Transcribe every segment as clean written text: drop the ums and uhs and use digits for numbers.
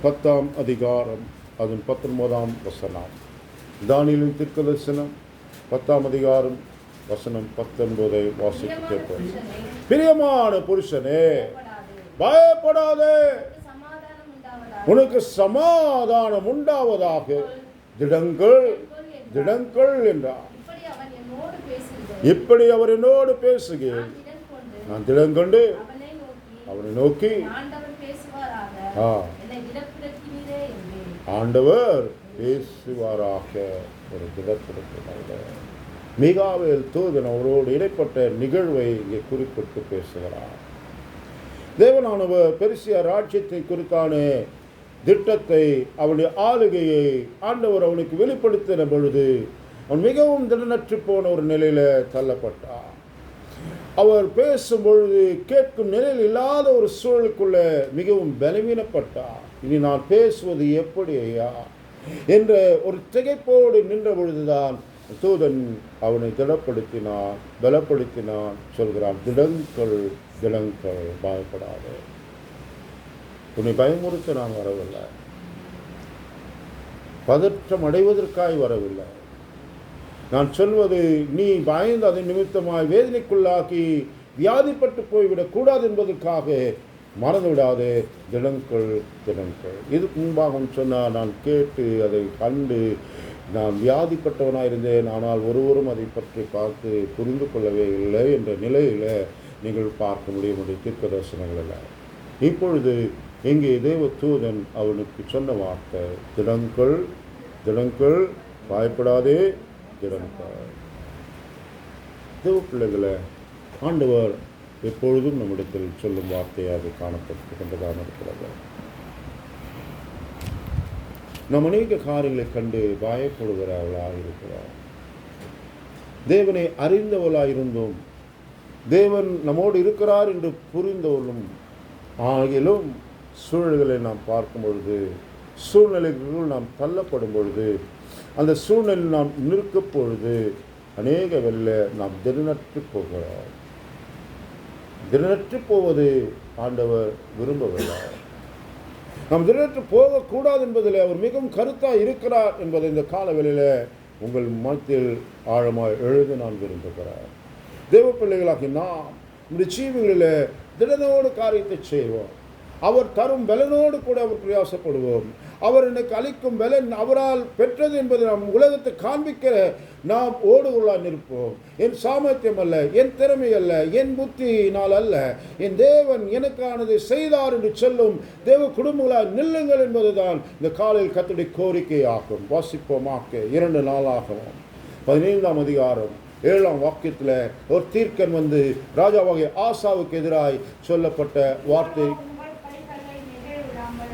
10ஆம் அதிகாரம் அதன் 19ஆம் வசனம். தானியேலின் தீர்க்கதரிசனம் 10ஆம் அதிகாரம் வசனம் 19 வாசித்து கேட்போம். பிரியமான புருஷனே, பயப்படாதே, உனக்கு சமாதானம் உண்டாவதாக, திடங்கள் திடங்கள் என்றார். இப்படி அவர் என்னோடு பேசுகிறேன், நான் திடங்கொண்டு அவனை நோக்கி, ஆண்டவர் பேசுவாராக. ஒரு திடத்திற்கு மிகாவேல் தூதன் அவரோடு இடைப்பட்ட நிகழ்வை இங்கே குறிப்பிட்டு பேசுகிறார். தேவனானவர் பெர்சியா ராஜ்யத்தை குறித்தான திட்டத்தை, அவனுடைய ஆளுகையை ஆண்டவர் அவனுக்கு வெளிப்படுத்தின பொழுது அவன் மிகவும் திடனற்று போன ஒரு நிலையில தள்ளப்பட்டார். அவர் பேசும் பொழுது கேட்கும் நிலையில் இல்லாத ஒரு சூழலுக்குள்ள மிகவும் பலவீனப்பட்டார். இனி நான் பேசுவது எப்படி ஐயா என்ற ஒரு திகைப்போடு நின்ற பொழுதுதான் தூதன் அவனை பலப்படுத்தினான் சொல்கிறான். திடங்கள் திடங்கள், பயப்படாது. உன்னை பயமுறுத்த நான் வரவில்லை, பதற்றம் அடைவதற்காய் வரவில்லை. நான் சொல்வது, நீ பயந்து அதன் நிமித்தமாய் வேதனைக்குள்ளாக்கி வியாதிப்பட்டு போய்விடக் கூடாது என்பதற்காக மறந்து விடாது. திடங்கள் திடங்கள். இதுக்கு முன்பாக சொன்னால், நான் கேட்டு அதை கண்டு நான் வியாதிப்பட்டவனாக இருந்தேன், ஆனால் ஒருவரும் அதை பற்றி பார்த்து புரிந்து கொள்ளவே இல்லை என்ற நிலையில் நீங்கள் பார்க்க முடியும் தீர்க்க தரிசனங்களில். இப்பொழுது இங்கே தேவ தூதன் அவனுக்கு சொன்ன வார்த்தை, திடங்கள் திடங்கள், பயப்படாதே, திடங்கள். தேவ பிள்ளைகளை ஆண்டவர் எப்பொழுதும் நம்மிடத்தில் சொல்லும் வார்த்தையாக காணப்பட்டு கொண்டதாக இருக்கிறது. நாம் அநேக காரியங்களை கண்டு பயப்படுகிறவர்களாக இருக்கிறார். தேவனை அறிந்தவர்களாக இருந்தோம், தேவன் நம்மோடு இருக்கிறார் என்று புரிந்தவர்களும் ஆகிலும் சூழல்களை நாம் பார்க்கும் பொழுது, சூழ்நிலைகளுள் நாம் தள்ளப்படும் பொழுது, அந்த சூழ்நிலையில் நாம் நிற்கும் பொழுது அநேக வெல்ல நாம் திடனற்று போகிறோம். திடனற்று போவது ஆண்டவர் விரும்பவில்லை. நாம் திடனற்று போகக்கூடாது என்பதில் அவர் மிகவும் கருத்தாக இருக்கிறார் என்பதை இந்த காலவெளியில் உங்கள் மனத்தில் ஆழமாக எழுத நான் விரும்புகிறேன். தேவ பிள்ளைகளாகி நாம் இந்த ஜீவிகளில் திடனோடு காரியத்தை செய்வோம். அவர் தரும் பலனோடு கூட அவர் பிரயாசப்படுவோம். அவர் எனக்கு அளிக்கும் பலன் அவரால் பெற்றது என்பதை நாம் உலகத்தை காண்பிக்கிற நாம் ஓடுகொள்ளான் இருப்போம். என் சாமர்த்தியம் அல்ல, என் திறமை அல்ல, என் புத்தியினால் அல்ல, என் தேவன் எனக்கானதை செய்தார் என்று சொல்லும் தேவ குடும்பங்களால் நில்லுங்கள் என்பதுதான் இந்த காலையில் கர்த்தருடைய கோரிக்கை ஆகும். வாசிப்போமாக்க 2 நாளாகவும் 15ஆம் அதிகாரம் 7ஆம் வாக்கியத்தில் ஒரு தீர்க்கன் வந்து ராஜாவாகிய ஆசாவுக்கு எதிராய் சொல்லப்பட்ட வார்த்தை,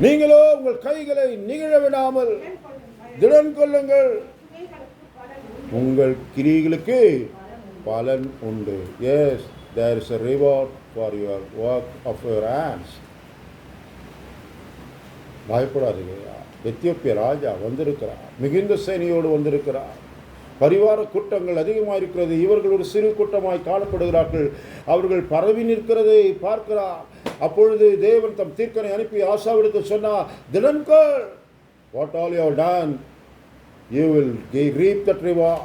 நீங்களோ உங்கள் கைகளை நிகழ விடாமல் திடன் கொள்ளுங்கள், உங்கள் கிரியைகளுக்கு பலன் உண்டு. Yes, there is a reward for your work of your hands. பயப்படாதீங்க. எத்தியோப்பிய ராஜா வந்திருக்கிறார், மிகுந்த சேனையோடு வந்திருக்கிறார். பரிவார கூட்டங்கள் அதிகமாக இருக்கிறது. இவர்கள் ஒரு சிறு கூட்டமாய் காணப்படுகிறார்கள். அவர்கள் பரவி நிற்கிறதை பார்க்கிறார். அப்பொழுது தேவன் தம் தீர்க்கனை அனுப்பி ஆசாவிடத்து சொன்னார், திடன்கள், what all you have done, you will reap that reward.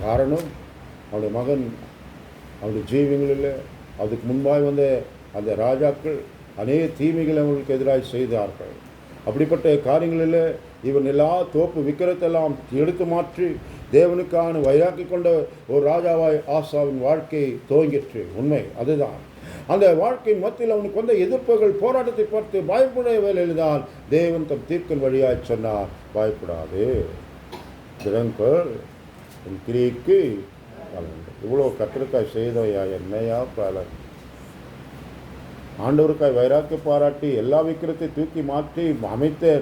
காரணம், அவருடைய மகன் அவருடைய ஜீவியங்களில் அதுக்கு முன்பாய் வந்த அந்த ராஜாக்கள் அநேக தீமைகளை அவங்களுக்கு எதிராக செய்தார்கள். அப்படிப்பட்ட காரியங்களில் இவன் எல்லா தோப்பு விக்கிரத்தெல்லாம் எடுத்து மாற்றி தேவனுக்கான வைராக்கி கொண்ட ஒரு ராஜாவாய் ஆசாவின் வாழ்க்கை துவங்கிற்று. உண்மை அதுதான். அந்த வாழ்க்கை மத்தியில் அவனுக்கு வந்த எதிர்ப்புகள், போராட்டத்தை பார்த்து பயப்பட வேலையில்தான் தேவன் தம் தீர்க்கன் வழியாய் சொன்னார், பயப்படாது, திடங்கள், என் கிரியைக்கு பலன். இவ்வளோ கத்திரக்காய் செய்தவையா, என்னையா பலன்? ஆண்டவருக்காய் வைராக்கி பாராட்டி எல்லா விக்கிரத்தை தூக்கி மாற்றி அமைத்த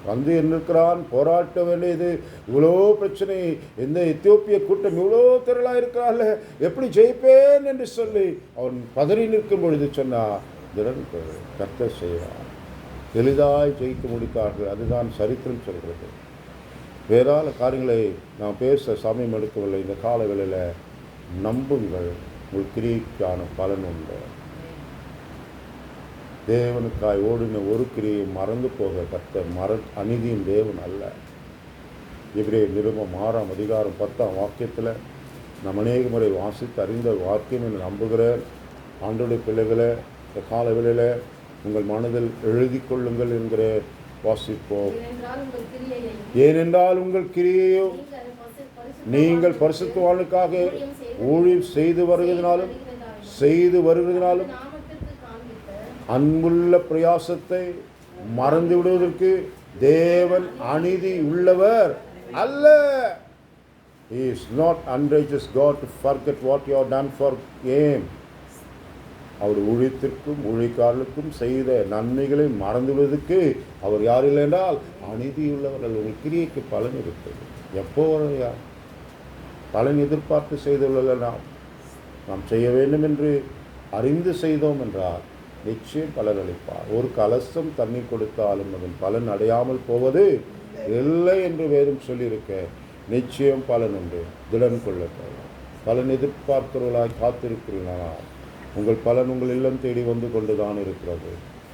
வந்து இருக்கிறான். போராட்ட வேண்டியது இவ்வளோ பிரச்சனை, இந்த எத்தியோப்பிய கூட்டம் இவ்வளோ திரளாக இருக்கிறாள், எப்படி ஜெயிப்பேன் என்று சொல்லி அவன் பதறி நிற்கும் பொழுது சொன்னார், திடன்கள், கர்த்தர் செய்வார், எளிதாய் ஜெயித்து முடித்தார்கள். அதுதான் சரித்திரம் சொல்கிறது. வேறான காரியங்களை நாம் பேச சமயம் எடுக்கவில்லை. இந்த காலங்களில் நம்புங்கள், உங்கள் கிரியைக்கான பலன் உண்டு. தேவனுக்காய் ஓடின ஒரு கிரியை மறந்து போக கர்த்தர் அநீதியின் தேவன் அல்ல. எபிரேயர் நிருபம் 6ஆம் அதிகாரம் 10ஆம் வாக்கியத்தில் நம்ம அநேக முறை வாசித்து அறிந்த வாக்கியம் என்று நம்புகிறேன். ஆண்டோடைய பிள்ளைகளை இந்த காலவெளியில் உங்கள் மனதில் எழுதி கொள்ளுங்கள் என்கிற வாசிப்போம். ஏனென்றால் உங்கள் கிரியையோ நீங்கள் பரிசுத்தவானுக்காக ஊழியம் செய்து வருகிறதுனாலும் அன்புள்ள பிரயாசத்தை மறந்து விடுவதற்கு தேவன் அநீதி உள்ளவர் அல்ல. He is not unrighteous God to forget what you have done for him. அவர் ஊழியத்திற்கும் ஊழியக்காரர்களுக்கும் செய்த நன்மைகளை மறந்துவிடுவதற்கு அவர் யார் இல்லை என்றால் அநீதி உள்ளவர்கள். ஒரு கிரியைக்கு பலன் இருக்கிறது. எப்போ பலன் எதிர்பார்த்து செய்துள்ள நாம் செய்ய வேண்டும் என்று அறிந்து செய்தோம் என்றால் நிச்சயம் பலன் அளிப்பார். ஒரு கலசம் தண்ணீர் கொடுத்தாலும் அதன் பலன் அடையாமல் போவது இல்லை என்று வேதம் சொல்லியிருக்க நிச்சயம் பலன் உண்டு. திடன் கொள்ளப்படும். பலன் எதிர்பார்க்கிறவர்களாய் காத்திருக்கிறீர்களா? உங்கள் பலன் உங்கள் இல்லம் தேடி வந்து கொண்டுதான் இருக்கிறது.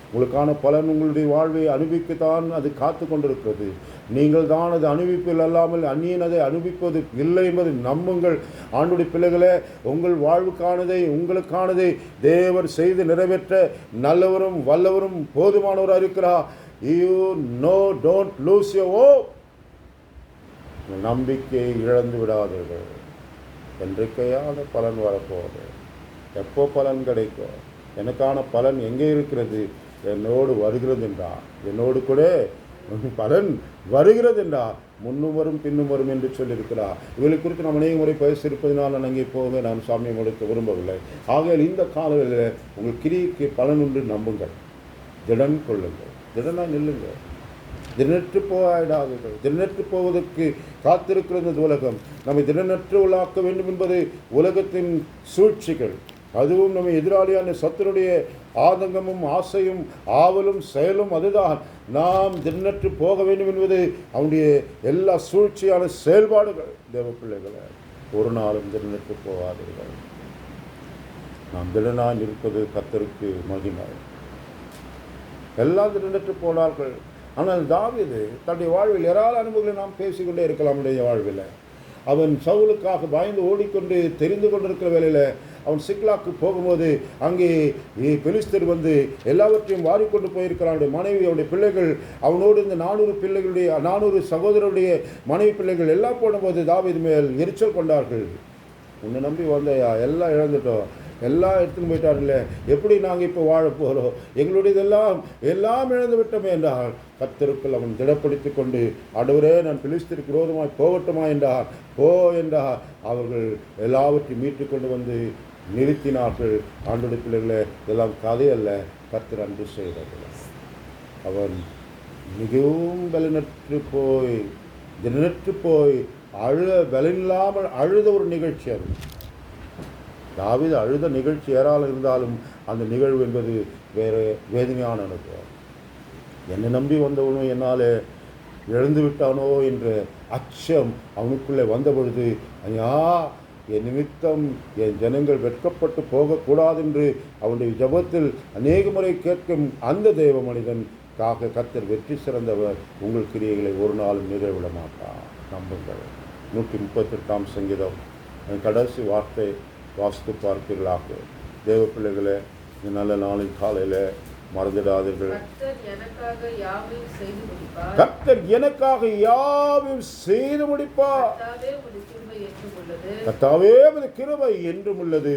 உங்களுக்கான பலன் உங்களுடைய வாழ்வை அனுபவிக்கத்தான் அது காத்து கொண்டிருக்கிறது. நீங்கள் தான் அது அனுபவிப்பில் அல்லாமல் அந்நியன் அதை அனுபவிப்பது இல்லை என்பதை நம்புங்கள். ஆண்டுடைய பிள்ளைகளே, உங்கள் வாழ்வுக்கானதை உங்களுக்கானதை தேவர் செய்து நிறைவேற்ற நல்லவரும் வல்லவரும் போதுமானவராக இருக்கிறார். You know, don't lose your hope. நம்பிக்கையை இழந்து விடாதீர்கள். என்றைக்கையான பலன் வரப்போகுது. எப்போ பலன் கிடைக்கும்? எனக்கான பலன் எங்கே இருக்கிறது? என்னோடு வருகிறது என்றார். என்னோடு கூட பலன் வருகிறது என்றார். முன்னும் வரும் பின்னும் வரும் என்று சொல்லியிருக்கிறார். இவளை குறித்து நாம் அநேக முறை பேசியிருப்பதனால் நான் அங்கே போக நான் சாமியை கொடுக்க விரும்பவில்லை. ஆகையால் இந்த காலங்களில் உங்கள் கிரிக்கு பலன் உண்டு நம்புங்கள். திடன் கொள்ளுங்கள். திடனாக நில்லுங்கள். திடனற்று போயிடாதீர்கள். திடனற்று போவதற்கு காத்திருக்கிறது இந்த உலகம். நம்மை திடனற்று உள்ளாக்க வேண்டும் என்பது உலகத்தின் சூழ்ச்சிகள். அதுவும் நம்ம எதிராளியான சத்துருடைய ஆதங்கமும் ஆசையும் ஆவலும் செயலும் அதுதான். நாம் திடனற்று போக வேண்டும் என்பது அவனுடைய எல்லா சூழ்ச்சியான செயல்பாடுகள். தேவ பிள்ளைகளை, ஒரு நாளும் திடனற்று போகாதீர்கள். நாம் திடனாக இருப்பது கர்த்தருக்கு மகிமை. எல்லாம் திடனற்று போனார்கள். ஆனால் தாவீது தன்னுடைய வாழ்வில் ஏராள அனுபவங்களை நாம் பேசிக்கொண்டே இருக்கலாம். அவனுடைய வாழ்வில் அவன் சவுலுக்காக பயந்து ஓடிக்கொண்டு தெரிந்து கொண்டிருக்கிற வேளையில் அவன் சிக்லாக்கு போகும்போது அங்கே பெலிஸ்தர் வந்து எல்லாவற்றையும் வாரிக்கொண்டு போயிருக்கிறான். அவனுடைய மனைவி, அவனுடைய பிள்ளைகள், அவனோடு இந்த 400 சகோதரருடைய மனைவி பிள்ளைகள் எல்லாம் போடும்போது தாவீது மேல் எரிச்சல் கொண்டார்கள். உன்னை நம்பி வந்தையா, எல்லாம் இழந்துட்டோம், எல்லாம் எடுத்துன்னு போயிட்டார்ல, எப்படி நாங்கள் இப்போ வாழ போகிறோம்? எங்களுடையதெல்லாம் எல்லாம் இழந்து விட்டோமே என்றால் கர்த்தருக்குள் அவன் திடப்படுத்தி கொண்டு, ஆண்டவரே நான் பெலிஸ்தருக்கு விரோதமாய் போகட்டுமா என்றார். போ என்றார். அவர்கள் எல்லாவற்றையும் மீட்டு கொண்டு வந்து நிறுத்தினார்கள். ஆண்டோடைய பிள்ளைகளை, இதெல்லாம் கதை அல்ல, கர்த்தர் அன்பு செய்தார்கள். அவன் மிகவும் திடனற்று போய் பலனில்லாமல் அழுத ஒரு நிகழ்ச்சி அது. தாவீது அழுத நிகழ்ச்சி ஏராளம் இருந்தாலும் அந்த நிகழ்வு என்பது வேறு வேதனையான அனுபவம். என்னை நம்பி வந்தவனோ என்னால் இழந்து விட்டானோ என்ற அச்சம் அவனுக்குள்ளே வந்த பொழுது, ஐயா என் நிமித்தம் என் ஜனங்கள் வெட்கப்பட்டு போகக்கூடாது என்று அவனுடைய ஜபத்தில் அநேக முறை கேட்கும் அந்த தேவ மனிதனுக்காக கர்த்தர் வெற்றி சிறந்தவர். உங்கள் கிரியைகளை ஒரு நாளும் நிறைவிட மாட்டார். நம்புங்கள். 138ஆம் சங்கீதம் கடைசி வார்த்தை வாசித்து பார்ப்பீர்களாக. தேவ பிள்ளைகளை, இந்த நல்ல நாளின் காலையில் மறந்துடாதீர்கள். கர்த்தர் எனக்காக யாவையும் செய்து முடிப்பார். கர்த்தாவே உமது கிருபை என்றும் உள்ளது.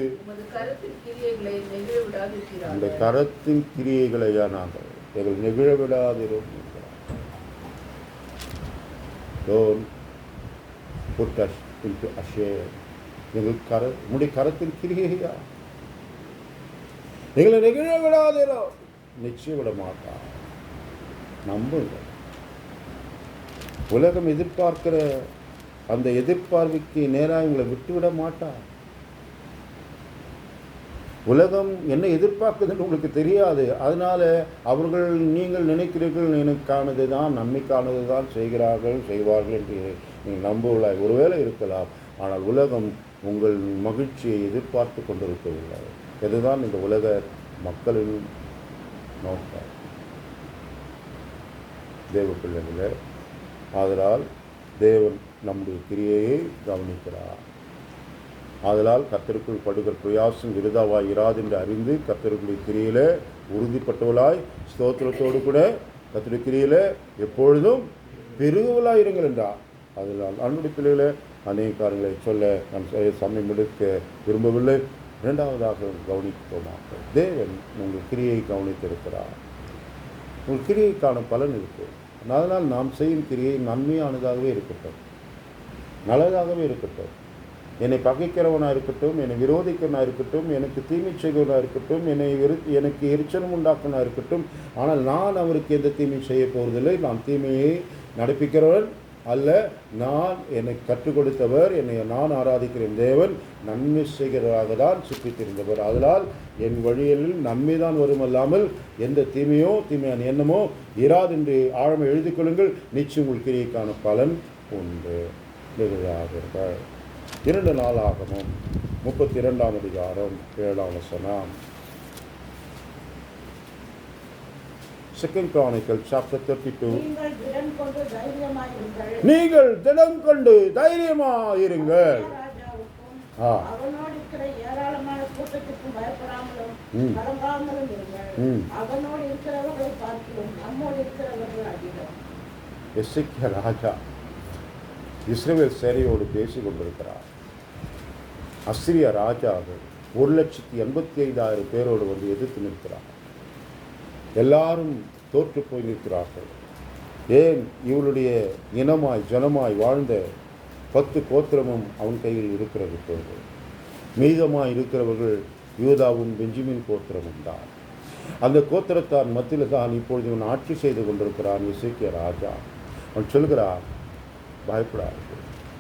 அந்த கரத்தின் கிரியைகளையா நாங்கள் எங்கள் நெகிழ விடாதிரும். Don't put us into shame. எங்கள் கரத்தின் கிரியையா எங்களை நெகிழ விடாதீரோ. நிச்சயம் விட மாட்டார். நம்புங்கள். உலகம் எதிர்பார்க்கிற அந்த எதிர்பார்வைக்கு நேராக எங்களை விட்டுவிட மாட்டார். உலகம் என்ன எதிர்பார்க்குதுன்னு உங்களுக்கு தெரியாது. அதனால் அவர்கள் நீங்கள் நினைக்கிறீர்கள் எனக்கானது தான், நன்மைக்கானது தான் செய்வார்கள் என்று நீங்கள் நம்பவில்லை. ஒருவேளை இருக்கலாம். ஆனால் உலகம் உங்கள் மகிழ்ச்சியை எதிர்பார்த்து கொண்டிருக்கவில்லை. இதுதான் இந்த உலக மக்களின் நோக்கார். தேவ பிள்ளைகளே, ஆதலால் தேவன் நம்முடைய கிரியையை கவனிக்கிறார். ஆதலால் கர்த்தருக்குள் படுகிற பிரயாசம் விருதாவாய் இராது என்று அறிந்து கர்த்தருக்குடைய கிரியில உறுதிப்பட்டவளாய் ஸ்தோத்திரத்தோடு கூட கர்த்தருடைய கிரியில எப்பொழுதும் பெருகுவலாய் இருங்கள் என்றார். அதனால் அன்புடைய பிள்ளைகளை அநேக காரியங்களை சொல்ல நான் சமயம் எடுக்க விரும்பவில்லை. இரண்டாவதாக கவனிப்போமாக, தேவன் உங்கள் கிரியை கவனித்திருக்கிறார். உங்கள் கிரியைக்கான பலன் இருக்கு. அதனால் நாம் செய்யும் கிரியை நன்மையானதாகவே இருக்கட்டும், நல்லதாகவே இருக்கட்டும். என்னை பகைக்கிறவனாக இருக்கட்டும், என்னை விரோதிக்கிறவனாக இருக்கட்டும், எனக்கு தீமை செய்கிறவனாக இருக்கட்டும், எனக்கு எரிச்சலும் உண்டாக்குவனாக இருக்கட்டும், ஆனால் நான் அவருக்கு எந்த தீமை செய்ய போவதில்லை. நான் தீமையை நடப்பிக்கிறவன் அல்ல. நான் என்னை கற்றுக் கொடுத்தவர், என்னை நான் ஆராதிக்கிற தேவன் நன்மை செய்கிறவராக தான் சுற்றி தெரிந்தவர். அதனால் என் வழியில் நன்மைதான் வருமல்லாமல் எந்த தீமையான எண்ணமோ இராது என்று ஆழமை எழுதி கொள்ளுங்கள். நிச்சயம் உங்கள் கிரியைக்கான பலன் உண்டு. 2 நாளாகமம் 32ஆம் அதிகாரம் 7ஆம் வசனம். 2 Chronicles chapter 32. நீங்கள் திடம் கொண்டு தைரியமாயிருங்கள். எசேக்கியா ராஜா இஸ்ரவேல் சேனையோடு பேசிக் கொண்டிருக்கிறார். அசிரிய ராஜாவை 1,85,000 பேரோடு வந்து எதிர்த்து நிற்கிறார். எல்லாரும் தோற்று போய் நிற்கிறார்கள். ஏன்? இவளுடைய இனமாய் ஜனமாய் வாழ்ந்த 10 கோத்திரமும் அவன் கையில் இருக்கிறது. இப்பொழுது மீதமாய் இருக்கிறவர்கள் யூதாவும் பெஞ்சமின் கோத்திரமும் தான். அந்த கோத்திரத்தான் மத்தியில் தான் இப்பொழுது இவன் ஆட்சி செய்து கொண்டிருக்கிறான் எசேக்கியா ராஜா. அவன் சொல்கிறான், பயப்படாது,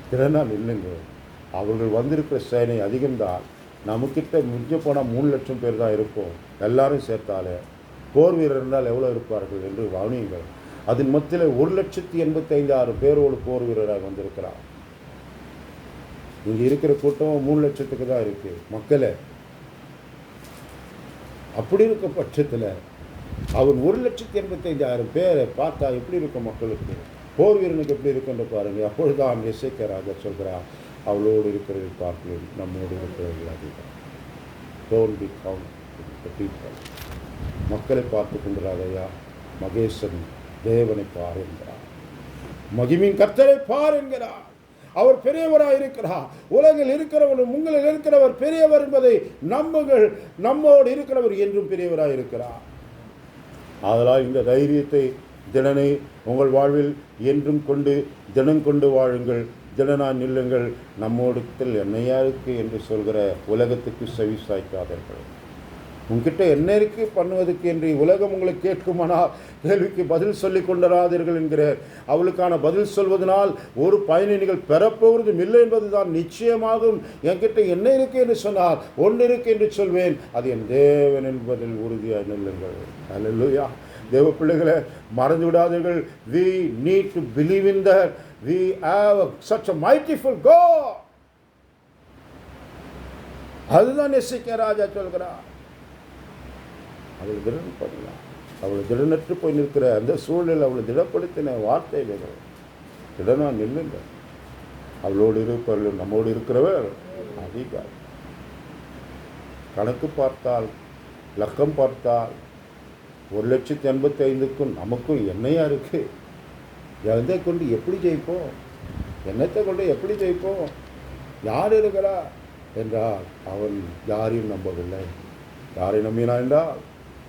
திறனால் இல்லைங்க. அவர்கள் வந்திருக்கிற சேனை அதிகம்தான். நமக்கிட்ட மிஞ்ச போனால் 3 லட்சம் பேர் தான் இருப்போம். எல்லாரும் சேர்த்தாலே போர் வீரர் இருந்தால் எவ்வளோ இருப்பார்கள் என்று கவனியுங்கள். அதன் மத்தியில் 1,85,000 பேரோடு போர் வீரராக வந்திருக்கிறார். இங்கே இருக்கிற கூட்டம் 3 லட்சத்துக்கு தான் இருக்கு மக்களே. அப்படி இருக்க பட்சத்தில் அவன் 1,85,000 பேரை பார்த்தா எப்படி இருக்கும் மக்களுக்கு? போர் வீரனுக்கு எப்படி இருக்குன்னு பாருங்க. அப்பொழுதுதான் எசேக்கியா ராஜா சொல்கிறார், அவளோடு இருக்கிறது பார்க்கலாம், நம்மோடு இருக்கிறவர்கள் அதிகம். Don't be count the people. மக்களை பார்த்து கொண்டிராதையா, மகேசன் தேவனை பார் என்கிறார். மகிமின் கர்த்தரை பார் என்கிறார். அவர் பெரியவராக இருக்கிறார். உலகில் இருக்கிறவரும் உங்களில் இருக்கிறவர் பெரியவர் என்பதை நம்புங்கள். நம்மோடு இருக்கிறவர் என்றும் பெரியவராக இருக்கிறார். அதனால் இந்த தைரியத்தை தினனை உங்கள் வாழ்வில் என்றும் கொண்டு தினம் கொண்டு வாழுங்கள். தினனாய் நில்லுங்கள். நம்மோடத்தில் என்னையா இருக்கு என்று சொல்கிற உலகத்துக்கு செவி சாய்க்காதீர்கள். உங்ககிட்ட என்ன இருக்கு பண்ணுவதற்கு என்று உலகம் உங்களுக்கு கேட்குமானால் கேள்விக்கு பதில் சொல்லி கொண்டராதீர்கள் என்கிறார். அவளுக்கான பதில் சொல்வதனால் ஒரு பயனை நீங்கள் பெறப்போவதும் இல்லை என்பதுதான் நிச்சயமாகும். என்கிட்ட என்ன இருக்கு என்று சொன்னால் ஒன்று இருக்கு என்று சொல்வேன், அது என் தேவன் என்பதில் உறுதியாக நில்லுங்கள். அல்லேலூயா. தேவ பிள்ளைகளை மறந்து விடாதீர்கள். we need to believe in that we have such a mightyful God. அதுதான் எசேக்கியா ராஜா சொல்கிறார். அவள் திடன் பண்ணலாம். அவள் திடனற்று போய் நிற்கிற அந்த சூழலில் அவளை திடப்படுத்தின வார்த்தை வேணும். திடனா நில்லுங்க. அவளோடு இருப்பவர்கள் நம்மோடு இருக்கிறவர் அதிகாரி. கணக்கு பார்த்தால் லக்கம் பார்த்தால் 1,85,000க்கும் நமக்கும் என்னையா இருக்கு? எதை கொண்டு எப்படி ஜெயிப்போம்? என்னத்தை கொண்டு எப்படி ஜெயிப்போம்? யார் இருக்கிறா என்றால் அவன் யாரையும் நம்பவில்லை. யாரை நம்பினா என்றால்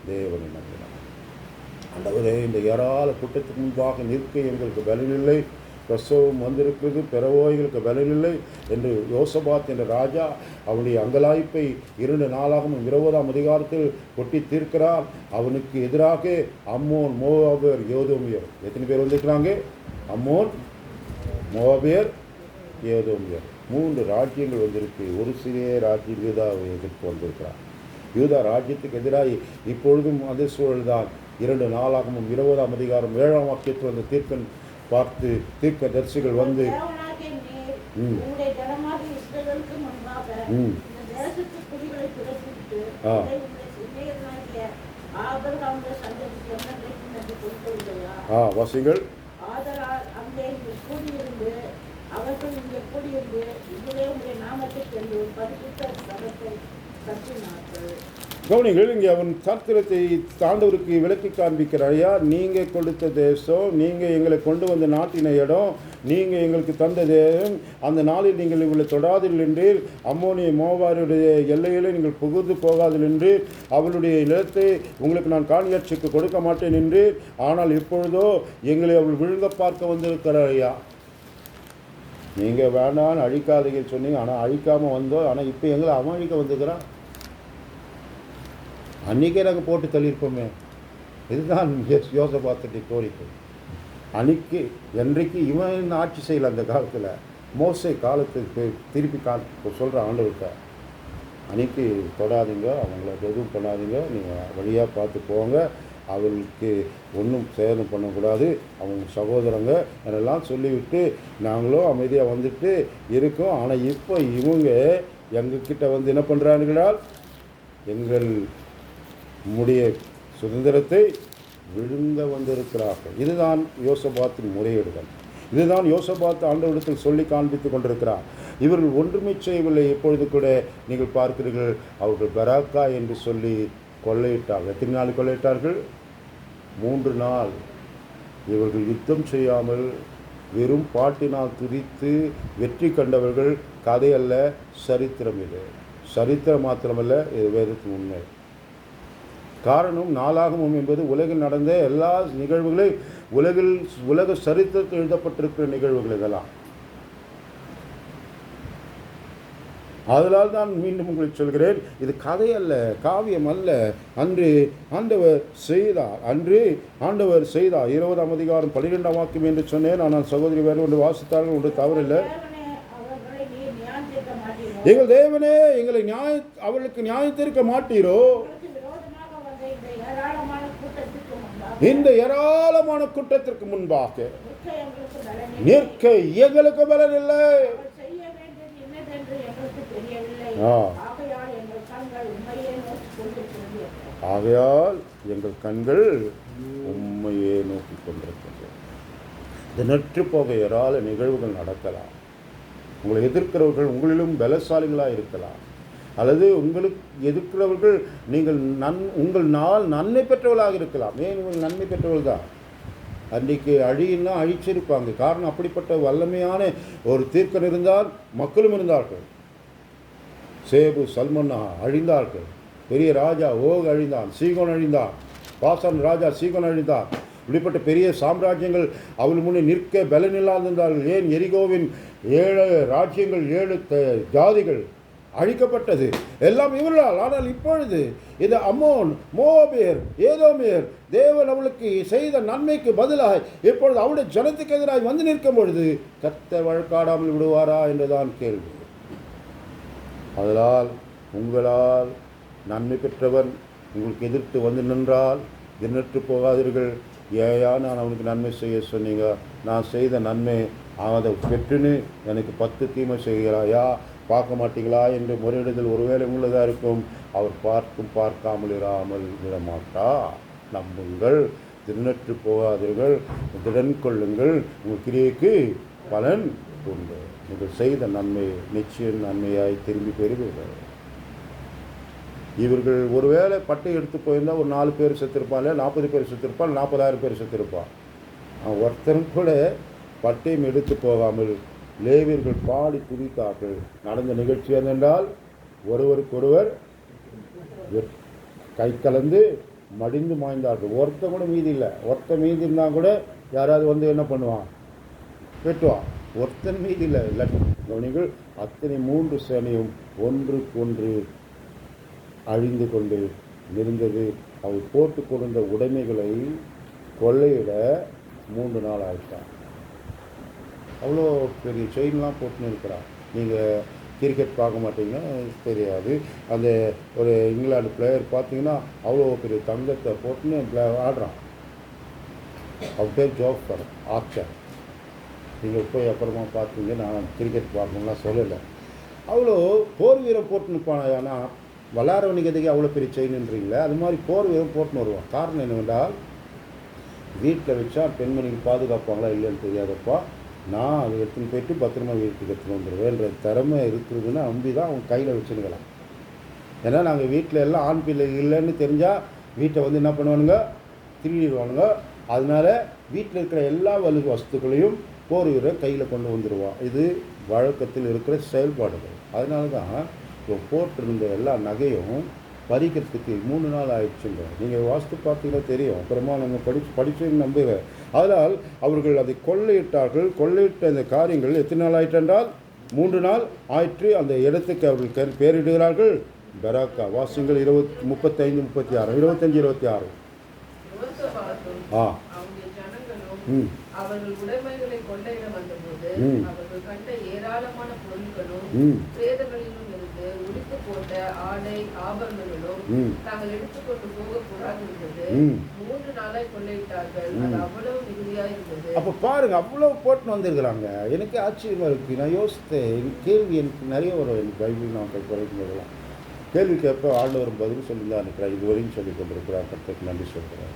தேவனை நம்பினான். ஆண்டவரே, இந்த ஏராள கூட்டத்துக்கு முன்பாக நிற்க எங்களுக்கு பலனில்லை, பிரசவம் வந்திருக்கிறது, பிறவோ எங்களுக்கு பலனில்லை என்று யோசபாத் என்ற ராஜா அவனுடைய அங்கலாய்ப்பை 2 நாளாகவும் 20ஆம் அதிகாரத்தில் கொட்டி தீர்க்கிறார். அவனுக்கு எதிராக அம்மோன், மோவாபியர், யோதோமியர் எத்தனை பேர் வந்திருக்கிறாங்க? அம்மோன், மோவாபியர், யோதோமியர் 3 ராஜ்யங்கள் வந்திருக்கு. ஒரு சிறிய ராஜ்யம் யூதாவை எதிர்த்து வந்திருக்கிறார். யூதா ராஜ்யத்துக்கு எதிராக இப்பொழுதும் அதே சூழல்தான். 2 நாளாகவும் 20ஆம் அதிகாரம் 7ஆம் வாக்கியத்தில் அந்த தீர்க்கன் பார்த்து தீர்க்க தரிசிகள் வந்து ஆபிரகாமுடைய சந்ததிக்கு என்னென்றைக்கும் என்று கொடுக்கவில்லையா? வாசிங்கள். ஆதலால் அங்கே கூடியிருந்து அவர்கள் இங்கே கூடியிருந்து இதுவே உடைய நாமத்துக்கு என்று ஒரு பரிசுத்த சபத்தை கட்டினார்கள். கவனிங்கள், இங்கே அவன் சாத்திரத்தை ஆண்டவருக்கு விளக்கி காண்பிக்கிறார். ஐயா, நீங்கள் கொடுத்த தேசம், நீங்கள் எங்களை கொண்டு வந்த நாட்டின இடம், நீங்கள் எங்களுக்கு தந்த தேசம், அந்த நாளில் நீங்கள் இவளை தொடாதீர்கள் என்று, அம்மோனிய மோவாருடைய எல்லையிலே நீங்கள் புகுந்து போகாதீர்கள் என்று, அவளுடைய நிலத்தை உங்களுக்கு நான் காணியாட்சிக்கு கொடுக்க மாட்டேன் என்று, ஆனால் இப்பொழுதோ எங்களை அவள் விழுங்க பார்க்க வந்திருக்கிறார். ஐயா, நீங்கள் வேண்டான்னு அழிக்காதீங்க சொன்னீங்க, ஆனால் அழிக்காமல் வந்தோம். ஆனால் இப்போ எங்களை அவன் அழிக்க வந்துக்கிறான். அன்றைக்கே நாங்கள் போட்டு தள்ளியிருப்போமே. இதுதான் யோசபாத்துடைய கோரிக்கை. அன்றைக்கி என்றைக்கு இவன் ஆட்சி செய்யலை அந்த காலத்தில், மோசே காலத்துக்கு திருப்பி சொல்கிற ஆண்டவர்கிட்ட, அன்றைக்கி தொடாதீங்க, அவங்கள எதுவும் பண்ணாதீங்க, நீங்கள் வழியாக பார்த்து போங்க, அவர்களுக்கு ஒன்றும் சேதம் பண்ணக்கூடாது, அவங்க சகோதரங்க அதெல்லாம் சொல்லிவிட்டு நாங்களும் அமைதியாக வந்துட்டு இருக்கோம். ஆனால் இப்போ இவங்க எங்ககிட்ட வந்து என்ன பண்ணுறானுங்களால், எங்கள் முடிய சுதந்திரத்தை விழுங்க வந்திருக்கிறார்கள். இதுதான் யோசபாத்தின் முறையீடுகள். இதுதான் யோசபாத் ஆண்டவரிடத்தில் சொல்லி காண்பித்து கொண்டிருக்கிறார். இவர்கள் ஒன்றுமை செய்யவில்லை. எப்பொழுது கூட நீங்கள் பார்க்கிறீர்கள், அவர்கள் பராக்கா என்று சொல்லி கொள்ளையிட்டார்கள். எத்தனை நாள் கொள்ளையிட்டார்கள்? 3 நாள். இவர்கள் யுத்தம் செய்யாமல் வெறும் பாட்டினால் துதித்து வெற்றி கண்டவர்கள். கதை அல்ல, சரித்திரம். இது சரித்திரம் மாத்திரமல்ல, இது வேதத்தின் உண்மை. காரணம், நாளாகமம் என்பது உலகில் நடந்த எல்லா நிகழ்வுகளையும் உலக சரித்திரத்தில் எழுதப்பட்டிருக்கிற நிகழ்வுகள் இதெல்லாம். அதனால் தான் மீண்டும் உங்களுக்கு சொல்கிறேன், இது கதை அல்ல, காவியம் அல்ல. அன்று ஆண்டவர் செய்தார். 20ஆம் அதிகாரம் 12ஆம் வாக்கியம் என்று சொன்னேன். ஆனால் சகோதரி வேறு ஒன்று வாசித்தார்கள், ஒன்று தவறில்லை. எங்கள் தேவனே அவர்களுக்கு நியாயம் தீர்க்க மாட்டீரோ? இந்த ஏராளமான கூட்டத்திற்கு முன்பாக நிற்க எங்களுக்கு பலன் இல்லை. ஆகையால் எங்கள் கண்கள் உண்மையே நோக்கி கொண்டிருக்கின்றன. தினற்று போக ஏராள நிகழ்வுகள் நடக்கலாம். உங்களை எதிர்க்கிறவர்கள் உங்களிலும் பலசாலிகளாக இருக்கலாம், அல்லது உங்களுக்கு எதிர்க்கிறவர்கள் நீங்கள் உங்கள் நன்மை பெற்றவர்களாக இருக்கலாம். ஏன் உங்கள் நன்மை பெற்றவர்கள் தான் அன்றைக்கு அழியின்னா அழிச்சிருப்பாங்க. காரணம், அப்படிப்பட்ட வல்லமையான ஒரு தீர்க்கன் இருந்தால் மக்களும் இருந்தார்கள். சேபு சல்மன்னா அழிந்தார்கள். பெரிய ராஜா ஓக் அழிந்தான், சீகோன் அழிந்தான், பாசான் ராஜா சீகோன் அழிந்தான். இப்படிப்பட்ட பெரிய சாம்ராஜ்யங்கள் அவள் முன்னே நிற்க பலனில்லாதிருந்தார்கள். ஏன் எரிகோவின் 7 ராஜ்யங்கள் 7 ஜாதிகள் அழிக்கப்பட்டது எல்லாம் இவர்களால். ஆனால் இப்பொழுது இது அம்மோன், மோவாபியர், ஏதோமியர் தேவன் அவளுக்கு செய்த நன்மைக்கு பதிலாக இப்பொழுது அவருடைய ஜனத்துக்கு எதிராக வந்து நிற்கும் பொழுது கர்த்தர் வழக்காடாமல் விடுவாரா என்றுதான் கேள்வி. அதனால் உங்களால் நன்மை பெற்றவன் உங்களுக்கு எதிர்த்து வந்து நின்றால் தினற்று போகாதீர்கள். ஏயா நான் அவனுக்கு நன்மை செய்ய சொன்னீங்க, நான் செய்த நன்மை அதை பெற்றுன்னு எனக்கு 10 தீமை செய்கிறாயா, பார்க்க மாட்டீங்களா என்று முறையிடுதல் ஒருவேளை உள்ளதாக இருக்கும். அவர் பார்க்காமல் இராமல் விடமாட்டா. நம்புங்கள், தினற்று போகாதீர்கள், திடன் கொள்ளுங்கள், உங்கள் கிரியைக்கு பலன் உண்டு. நீங்கள் செய்த நன்மை நிச்சயம் நன்மையாய் திரும்பி பெறுவீர்கள். இவர்கள் ஒருவேளை பட்டை எடுத்து போயிருந்தால் ஒரு 4 பேர் செத்திருப்பான், இல்லை 40 பேர் செத்திருப்பான், 40,000 பேர் செத்திருப்பான். ஒருத்தரும் கூட பட்டயம் எடுத்து போகாமல் லேவியர்கள் பாடி துதித்தார்கள். நடந்த நிகழ்ச்சி என்னென்றால் ஒருவருக்கொருவர் கை கலந்து மடிந்து மாய்ந்தார்கள். ஒருத்த கூட மீதி இல்லை. ஒருத்த மீதி இருந்தால் கூட யாராவது வந்து என்ன பண்ணுவான், வெட்டுவான். ஒருத்தன் மீதி இல்லை. கவனிகள், அத்தனை 3 சேனையும் ஒன்றுக்கொன்று அழிந்து கொண்டு இருந்தது. அவர் போட்டு கொடுத்த உடைமைகளை கொள்ளையிட 3 நாள் ஆயிட்டான். அவ்வளோ பெரிய செயின்லாம் போட்டுன்னு இருக்கிறான். நீங்கள் கிரிக்கெட் பார்க்க மாட்டிங்கன்னா தெரியாது. அந்த ஒரு இங்கிலாந்து பிளேயர் பார்த்தீங்கன்னா அவ்வளோ பெரிய தங்கத்தை போட்டுன்னு ஆடுறான். அவர் பேர் ஜோஃபர் ஆர்ச்சர். நீங்கள் போய் அப்புறமா பார்த்தீங்க, நான் கிரிக்கெட் பார்க்கணும்லாம் சொல்லலை. அவ்வளோ போர் வீரம் போட்டுன்னு இருப்பான். ஆனால் வல்லாரவனுக்கு எதுக்கு அவ்வளோ பெரிய செயின்ன்றீங்களே, அது மாதிரி போர் வீரம் போட்டுன்னு வருவான். காரணம் என்னவென்றால், வீட்டில் வச்சா பெண்மணிக்கு பாதுகாப்பாங்களா இல்லைன்னு தெரியாதப்பா, நான் அதை எடுத்துன்னு போயிட்டு பத்திரமா வீட்டுக்கு எடுத்துன்னு வந்துடுவேன்ற திறமை இருக்குதுன்னு நம்பி தான் அவங்க கையில் வச்சுருக்கலாம். ஏன்னா நாங்கள் வீட்டில் எல்லாம் ஆண் பிள்ளை இல்லைன்னு தெரிஞ்சால் வீட்டை வந்து என்ன பண்ணுவானுங்க, திருடிடுவானுங்க. அதனால வீட்டில் இருக்கிற எல்லா வஸ்துக்களையும் போர் வீரர் கையில் கொண்டு வந்துடுவான். இது வழக்கத்தில் இருக்கிற செயல்பாடுகள். அதனால தான் இப்போ போட்டிருந்த எல்லா நகையும் பறிக்கிறதுக்கு 3 நாள் ஆயிடுச்சுங்க. நீங்கள் வாஸ்து பார்த்தீங்கன்னா தெரியும். அப்புறமா நம்ம படிச்சுன்னு நம்புகிறேன். அதனால் அவர்கள் அதை கொள்ளையிட்டார்கள். கொள்ளையிட்ட அந்த காரியங்கள் எத்தனை நாள் ஆயிட்டென்றால் 3 நாள் ஆயிற்று. அந்த இடத்துக்கு அவர்கள் பேரிடுகிறார்கள் பெராக்கா. வாசிங்கள் 35, 36, 25, 26. அவர்கள் உடைமைகளை கொள்ளையிட வந்தபோது அவர்கள் கண்ட ஏராளமான பொருட்களும் பிரேதங்களிலும் இருந்து உடுத்து போட்ட ஆடை ஆபரணங்களும் தாங்கள் எடுத்துக்கொண்டு போக கூடாது இருந்தது. 3 நாளாய் கொள்ளையிட்டார்கள். அது அவ்வளவு மிகுதியா இருந்தது. அப்ப பாருங்க, அவ்வளவு போட்டு வந்திருக்கிறாங்க. எனக்கு ஆச்சரியமா இருக்கு. நான் யோசித்தேன், கேள்வி எனக்கு நிறைய வரும். எனக்கு பைபிள் நான் குறைக்கும் போதெல்லாம் கேள்வி கேட்ப ஆண்டவர் பதில் சொல்லி தான் இருக்கிறார். இதுவரையும் சொல்லி கொண்டிருக்கிறார். கர்த்தருக்கு நன்றி சொல்கிறேன்.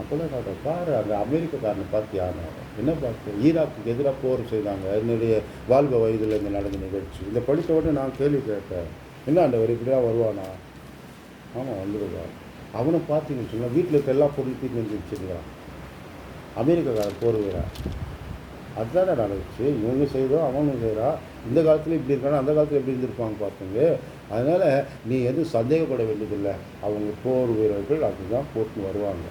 அப்போதான் நான் பாரு, அந்த அமெரிக்காரனை பார்த்து யாரும் என்ன பார்த்து ஈராக்குக்கு எதிராக போர் செய்தாங்க. என்னுடைய வாழ்க வயதில் இந்த நடந்த நிகழ்ச்சி இதை படித்த உடனே நான் கேள்வி கேட்டேன், என்ன ஆண்டவர் இப்படியா வருவானா? ஆமாம் வந்துடுவான். அவனை பார்த்தீங்கன்னு சொன்னால் வீட்டில் இருக்க எல்லா பொருளையும் வந்து வச்சுருக்கான். அமெரிக்காக்காரன் போர் வீரன். அதுதானே நடந்துச்சு. இவங்க செய்தோம், அவனும் செய்கிறா. இந்த காலத்தில் இப்படி இருக்கானா, அந்த காலத்தில் எப்படி இருந்திருப்பாங்க பார்த்துங்க. அதனால் நீ எதுவும் சந்தேகப்பட வேண்டியதில்லை. அவங்க போர் வீரர்கள் அதுதான் போட்டு வருவாங்க.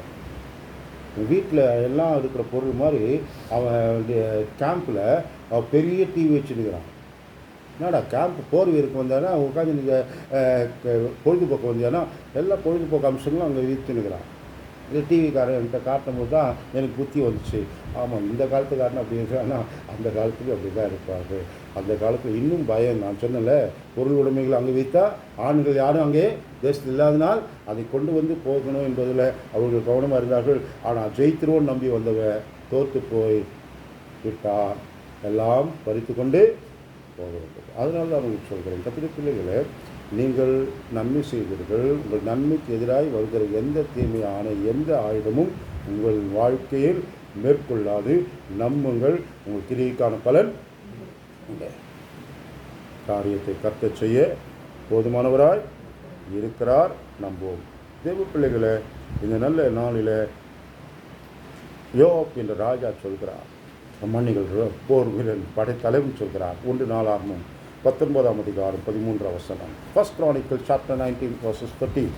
வீட்டில் எல்லாம் இருக்கிற பொருள் மாதிரி அவன் கேம்பில் அவன் பெரிய டிவி வச்சுருக்கிறான். என்னடா கேம்ப் போர் வீருக்கு வந்தானா உட்காந்து நீங்கள் பொழுதுபோக்கு வந்தானா எல்லா பொழுதுபோக்கு அம்சங்களும் அங்கே விற்றுனுக்கிறான். இந்த டிவிக்காரன் என்கிட்ட காட்டும் போது தான் எனக்கு புத்தி வந்துச்சு. ஆமாம், இந்த காலத்துக்காரன் அப்படி இருக்கிறான்னா அந்த காலத்துக்கு அப்படி தான் இருப்பாரு. அந்த காலத்தில் இன்னும் பயம். நான் சொன்னல, பொருள் உடைமைகள் அங்கே வைத்தா ஆண்கள் யாரும் அங்கே தேசத்தில் இல்லாதனால் அதை கொண்டு வந்து போகணும் என்பதில் அவர்கள் கவனமாக இருந்தார்கள். ஆனால் ஜெயித்திருவோன்னு நம்பி வந்தவ தோற்று போய் விட்டார். எல்லாம் பறித்து கொண்டு போகிறது. அதனால தான் அவங்களுக்கு சொல்கிறேன், கத்திரி பிள்ளைகளை, நீங்கள் நன்மை செய்வீர்கள். உங்கள் நன்மைக்கு எதிராக வருகிற எந்த தீமையான எந்த ஆயுதமும் உங்கள் வாழ்க்கையில் மேற்கொள்ளாது. நம்புங்கள், உங்கள் கிரியைக்கான பலன் உண்டு. காரியத்தை கர்த்தர் செய்ய போதுமானவராய் இருக்கிறார். நம்புவோம். தேவ பிள்ளைகளை, இந்த நல்ல நாளில் யோப் என்ற ராஜா சொல்கிறார், மன்னிகள் போர் வீரன் படைத்தலைவன் சொல்கிறார். 1 நாளாகமம் 19ஆம் அதிகாரம் 13ஆம் வசனம். 1 Chronicles chapter 19 verses 13.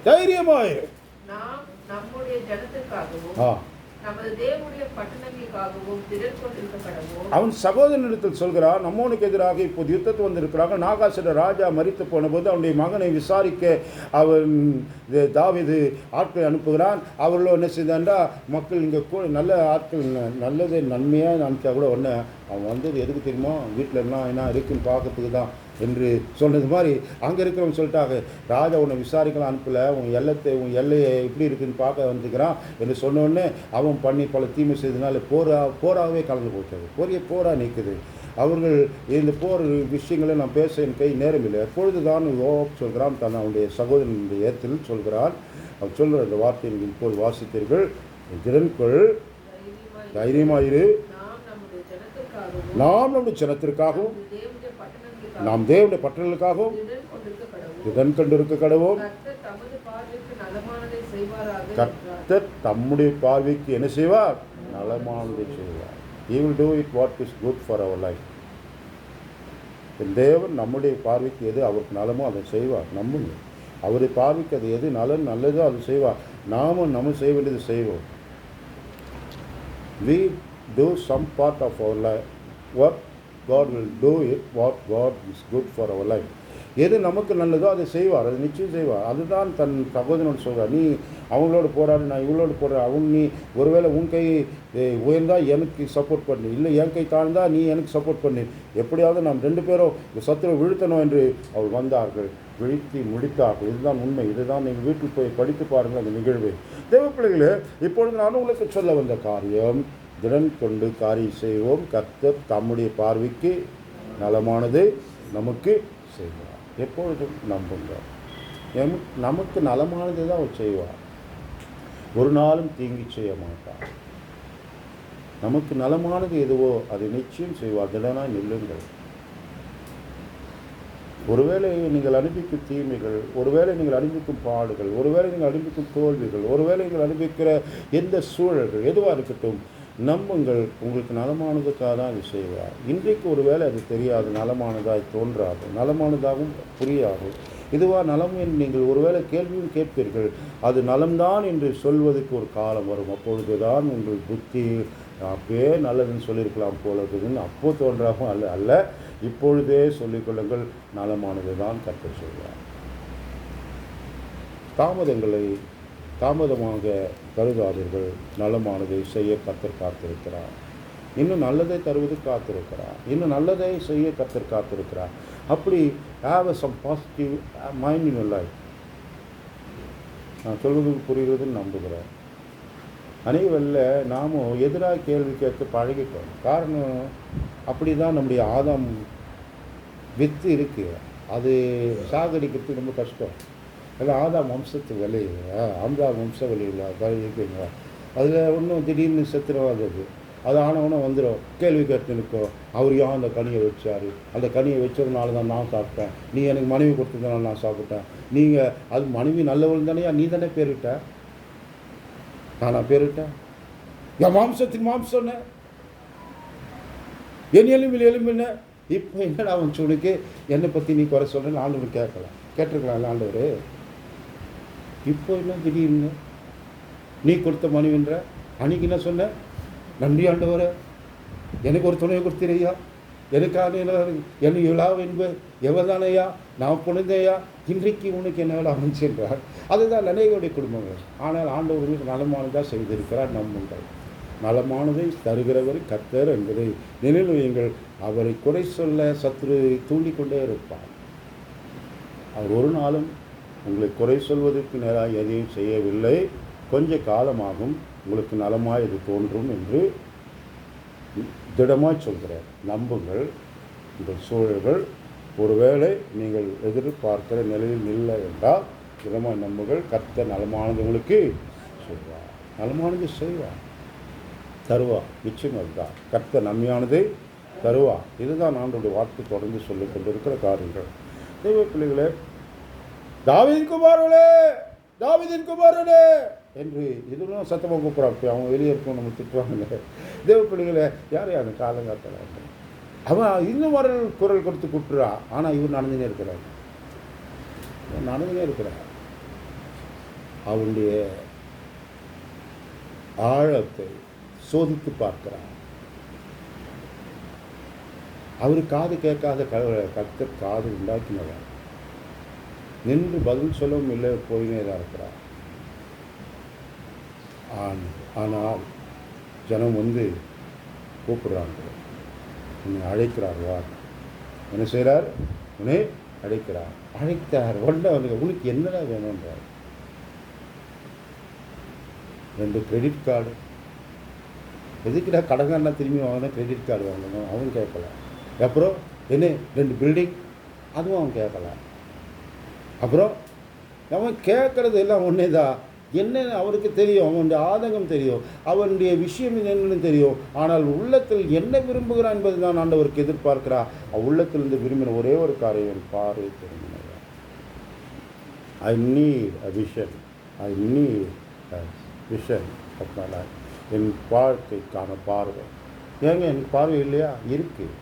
தைரியமாயிரு. நாம் நம்முடைய ஜனத்துக்காகவும் நமது தேவனுடைய பட்டணங்களுக்காகவும் திரள் கொண்டிருக்கப்படவும். அவன் சகோதரனிடத்தில் சொல்கிறார், நம்மோனுக்கு எதிராக இப்போது யுத்தத்து வந்திருக்கிறாங்க. நாகாசுர ராஜா மரித்து போன போது அவனுடைய மகனை விசாரிக்க அவன் தாவீது ஆட்களை அனுப்புகிறான். அவர்களோ என்ன செய்தான்டா, மக்கள் இங்கே கூட நல்ல ஆட்கள் நல்லது நன்மையாக நினச்சா கூட ஒன்று அவன் வந்தது எதுக்கு தெரியுமா, வீட்டில் என்ன இருக்குன்னு பார்க்கறதுக்கு தான் என்று சொன்னது மாதிரி அங்கே இருக்கிறவங்க சொல்லிட்டாங்க, ராஜா உன்னை விசாரிக்கலாம் அனுப்பலை, உன் எல்லையை எப்படி இருக்குன்னு பார்க்க வந்துக்கிறான் என்று சொன்னோடனே அவன் பண்ணி பல தீமை செய்ததுனால போராகவே கலந்து போச்சது. போராக நிற்குது. அவர்கள் இந்த போர் விஷயங்களை நான் பேச என் கை நேரம் இல்லை. எப்பொழுதுதான் சொல்கிறான், தன் அவனுடைய சகோதரனுடைய ஏத்தில் சொல்கிறான். அவன் சொல்கிற அந்த வார்த்தையை இப்போது வாசித்தீர்கள். திறன்கொள், தைரியமாயிரு. நாம் நம்முடைய ஜனத்திற்காகவும் நாம் தேவனுடைய பட்டணங்களுக்காகவும் திடன் கொண்டிருக்க கடவோம். கர்த்தர் தம்முடைய பார்வைக்கு என்ன செய்வார்? நலமானதை செய்வார். He will do it what is good for our life. தேவன் நம்முடைய பார்வைக்கு எது அவருக்கு நலமோ அதை செய்வார். நம்புங்க, அவருடைய பார்வைக்கு அது எது நல்லதோ அதை செய்வார். நாமும் நம்ம செய்ய வேண்டியது செய்வோம். We do some part of our life work. God will do it what God is good for our life. எது நமக்கு நல்லதோ அதை செய்வார், அதை நிச்சயம் செய்வார். அதுதான் தன் சகோதரனோடு சொல்கிறார், நீ அவங்களோட போராடு, நான் இவங்களோட போடுறேன். அவங்க நீ ஒருவேளை உன் கை உயர்ந்தால் எனக்கு சப்போர்ட் பண்ணு, இல்லை என் கை தாழ்ந்தா நீ எனக்கு சப்போர்ட் பண்ணு, எப்படியாவது நாம் 2 பேரும் இந்த சத்துரை வீழ்த்தணும் என்று அவள் வந்தார்கள், வீழ்த்தி முடித்தார்கள். இதுதான் உண்மை. இதுதான் நீங்கள் வீட்டில் போய் படித்து பாருங்கள் அந்த நிகழ்வு. தேவ பிள்ளைகளே, இப்பொழுது நான் உங்களுக்கு சொல்ல வந்த காரியம், திடன் கொண்டு காரியம் செய்வோம். கர்த்தர் தம்முடைய பார்வைக்கு நலமானது நமக்கு செய்வார். எப்பொழுதும் நம்புங்கள். நமக்கு நலமானது தான் அவர் செய்வார். ஒரு நாளும் தீங்கி செய்ய மாட்டார். நமக்கு நலமானது எதுவோ அதை நிச்சயம் செய்வார். திடனாய் நில்லுங்கள். ஒருவேளை நீங்கள் அனுபவிக்கும் தீமைகள், ஒருவேளை நீங்கள் அனுபவிக்கும் பாடுகள், ஒருவேளை நீங்கள் அனுபவிக்கும் தோல்விகள், ஒருவேளை நீங்கள் அனுபவிக்கிற எந்த சூழல்கள் எதுவாக இருக்கட்டும், நம்புங்கள். உங்களுக்கு நலமானதுக்காக தான் அது செய்வார். இன்றைக்கு ஒருவேளை அது தெரியாது, நலமானதாக தோன்றாது, நலமானதாகவும் புரியாது. இதுவாக நலம் என்று நீங்கள் ஒருவேளை கேள்வியும் கேட்பீர்கள். அது நலம்தான் என்று சொல்வதற்கு ஒரு காலம் வரும். அப்பொழுதுதான் உங்கள் புத்தி அப்பயே நல்லதுன்னு சொல்லியிருக்கலாம் போல இருக்குதுன்னு அப்போ தோன்றாமல் அல்ல இப்பொழுதே சொல்லிக்கொள்ளுங்கள். நலமானது தான் கர்த்தர் சொல்வார். தாமதமாக கருதாதீர்கள். நலமானதை செய்ய கர்த்தர் காத்திருக்கிறார். இன்னும் நல்லதை தருவது காத்திருக்கிறார். இன்னும் நல்லதை செய்ய கர்த்தர் காத்திருக்கிறார். அப்படி have some positive mind in your life. நான் சொல்வது புரிகிறதுன்னு நம்புகிறேன். அனைவரில் நாமும் எதிராக கேள்வி கேட்க பழகிட்டோம். காரணம் அப்படி தான் நம்முடைய ஆதாம் வித்து இருக்குது. அது சாகடிக்கிறதுக்கு ரொம்ப கஷ்டம். எல்லாம் ஆதாம் வம்சத்து விளையுங்க, ஆந்தாம் வம்ச விளையில இருக்குங்க. அதில் ஒன்றும் திடீர்னு செத்துருவாது. அது ஆனவொன்னே வந்துடும். கேள்வி கேட்டு நிற்கும். அவர் ஏன் அந்த கனியை வச்சார்? அந்த கனியை வச்சதுனால தான் நான் சாப்பிட்டேன். நீ எனக்கு மனைவி கொடுத்ததுனால நான் சாப்பிட்டேன். நீங்கள் அது மனைவி நல்லவள் தானேயா? நீ தானே பேரிட்ட? நானா பேரிட்டேன்? என் மாம்சத்தின் மாம்சம்னு என் எலும்பின. இப்போ என்னடா அவன் உனக்கு என்னை பற்றி நீ குறை சொல்கிறேன்னு ஆண்டவர் கேட்டிருக்கலாம் ஆண்டவர். இப்போ என்ன திடீர்னு நீ கொடுத்த மனைவின்ற? அன்னைக்கு என்ன சொன்ன? நன்றி ஆண்டவரை, எனக்கு ஒரு துணையை கொடுத்தீரையா, எனக்கான என்னை இவ்வளவு என்பது எவ்வளோதானையா, நான் புனிதையா, இன்றைக்கு உனக்கு என்ன வேலை அமைச்சிருக்கிறார். அதுதான் நினைவுடைய குடும்பங்கள். ஆனால் ஆண்டவர் நலமானதாக செய்திருக்கிறார். நம்புங்கள். நலமானதை தருகிறவர் கர்த்தர் என்பதை நினைவில் வையுங்கள். அவரை குறை சொல்ல சத்துரு தூண்டிக்கொண்டே இருப்பார். அவர் ஒரு நாளும் உங்களை குறை சொல்வதற்கு நேராக எதையும் செய்யவில்லை. கொஞ்ச காலமாகும், உங்களுக்கு நலமாய் இது தோன்றும் என்று திடமாய் சொல்கிறார். நம்புங்கள். இந்த சூழல்கள் ஒருவேளை நீங்கள் எதிர்பார்க்கிற நிலையில் இல்லை என்றால் திடமாய் நம்புங்கள். கர்த்தர் நலமானது உங்களுக்கு சொல்வார். நலமானது செய்வார், தருவார். நிச்சயம் அதுதான். கர்த்தர் நன்மையானதை தருவார். இதுதான் ஆண்டவருடைய வார்த்தை தொடர்ந்து சொல்லிக் கொண்டிருக்கிற காரியங்கள். தெய்வ பிள்ளைகளே, தாவீதின் குமாரனே, தாவீதின் குமாரனே என்று இதுவும் சத்தமாக கூப்பிட்றான். அவங்க வெளியே இருக்கும், நம்ம திட்டுவாங்க. தேவ பிள்ளைகளை யார் அந்த காலங்காத்தல அவன் இன்னும் வர குரல் கொடுத்து கூப்பிட்றான். ஆனால் இவர் நடந்துனே இருக்கிறார். அவனுடைய ஆழத்தை சோதித்து பார்க்கிறார். அவர் காது கேட்காத கர்த்தர் காது உண்டாக்கினவர். நின்று பதில் சொல்லவும் இல்லை, போயினே தான் இருக்கிறார். ஆனால் ஜனம் வந்து கூப்பிடுறாங்க, உன்னை அழைக்கிறார், வா. என்ன செய்கிறார்? உன்னை அழைத்தார். உடனே உனக்கு என்னடா வேணும்ன்றார். 2 கிரெடிட் கார்டு. எதுக்குடா கடங்காரனா திரும்பி வாங்கினா கிரெடிட் கார்டு வாங்கணும்? அவன் கேட்கல. அப்புறம் என்ன 2 பில்டிங், அதுவும் அவன் கேட்கல. அப்புறம் அவன் கேட்குறது எல்லாம் ஒன்றே தான். என்னென்னு அவருக்கு தெரியும், அவனுடைய ஆதங்கம் தெரியும், அவனுடைய விஷயம் என்னன்னு தெரியும். ஆனால் உள்ளத்தில் என்ன விரும்புகிறான் என்பது தான் ஆண்டவருக்கு எதிர்பார்க்கிறா. உள்ளத்திலிருந்து விரும்பின ஒரே ஒரு காரியம் பார்வை திரும்பினார். I need a vision, I need a vision. அதனால என் வாழ்க்கைக்கான பார்வை. ஏங்க எனக்கு பார்வை இல்லையா? இருக்குது.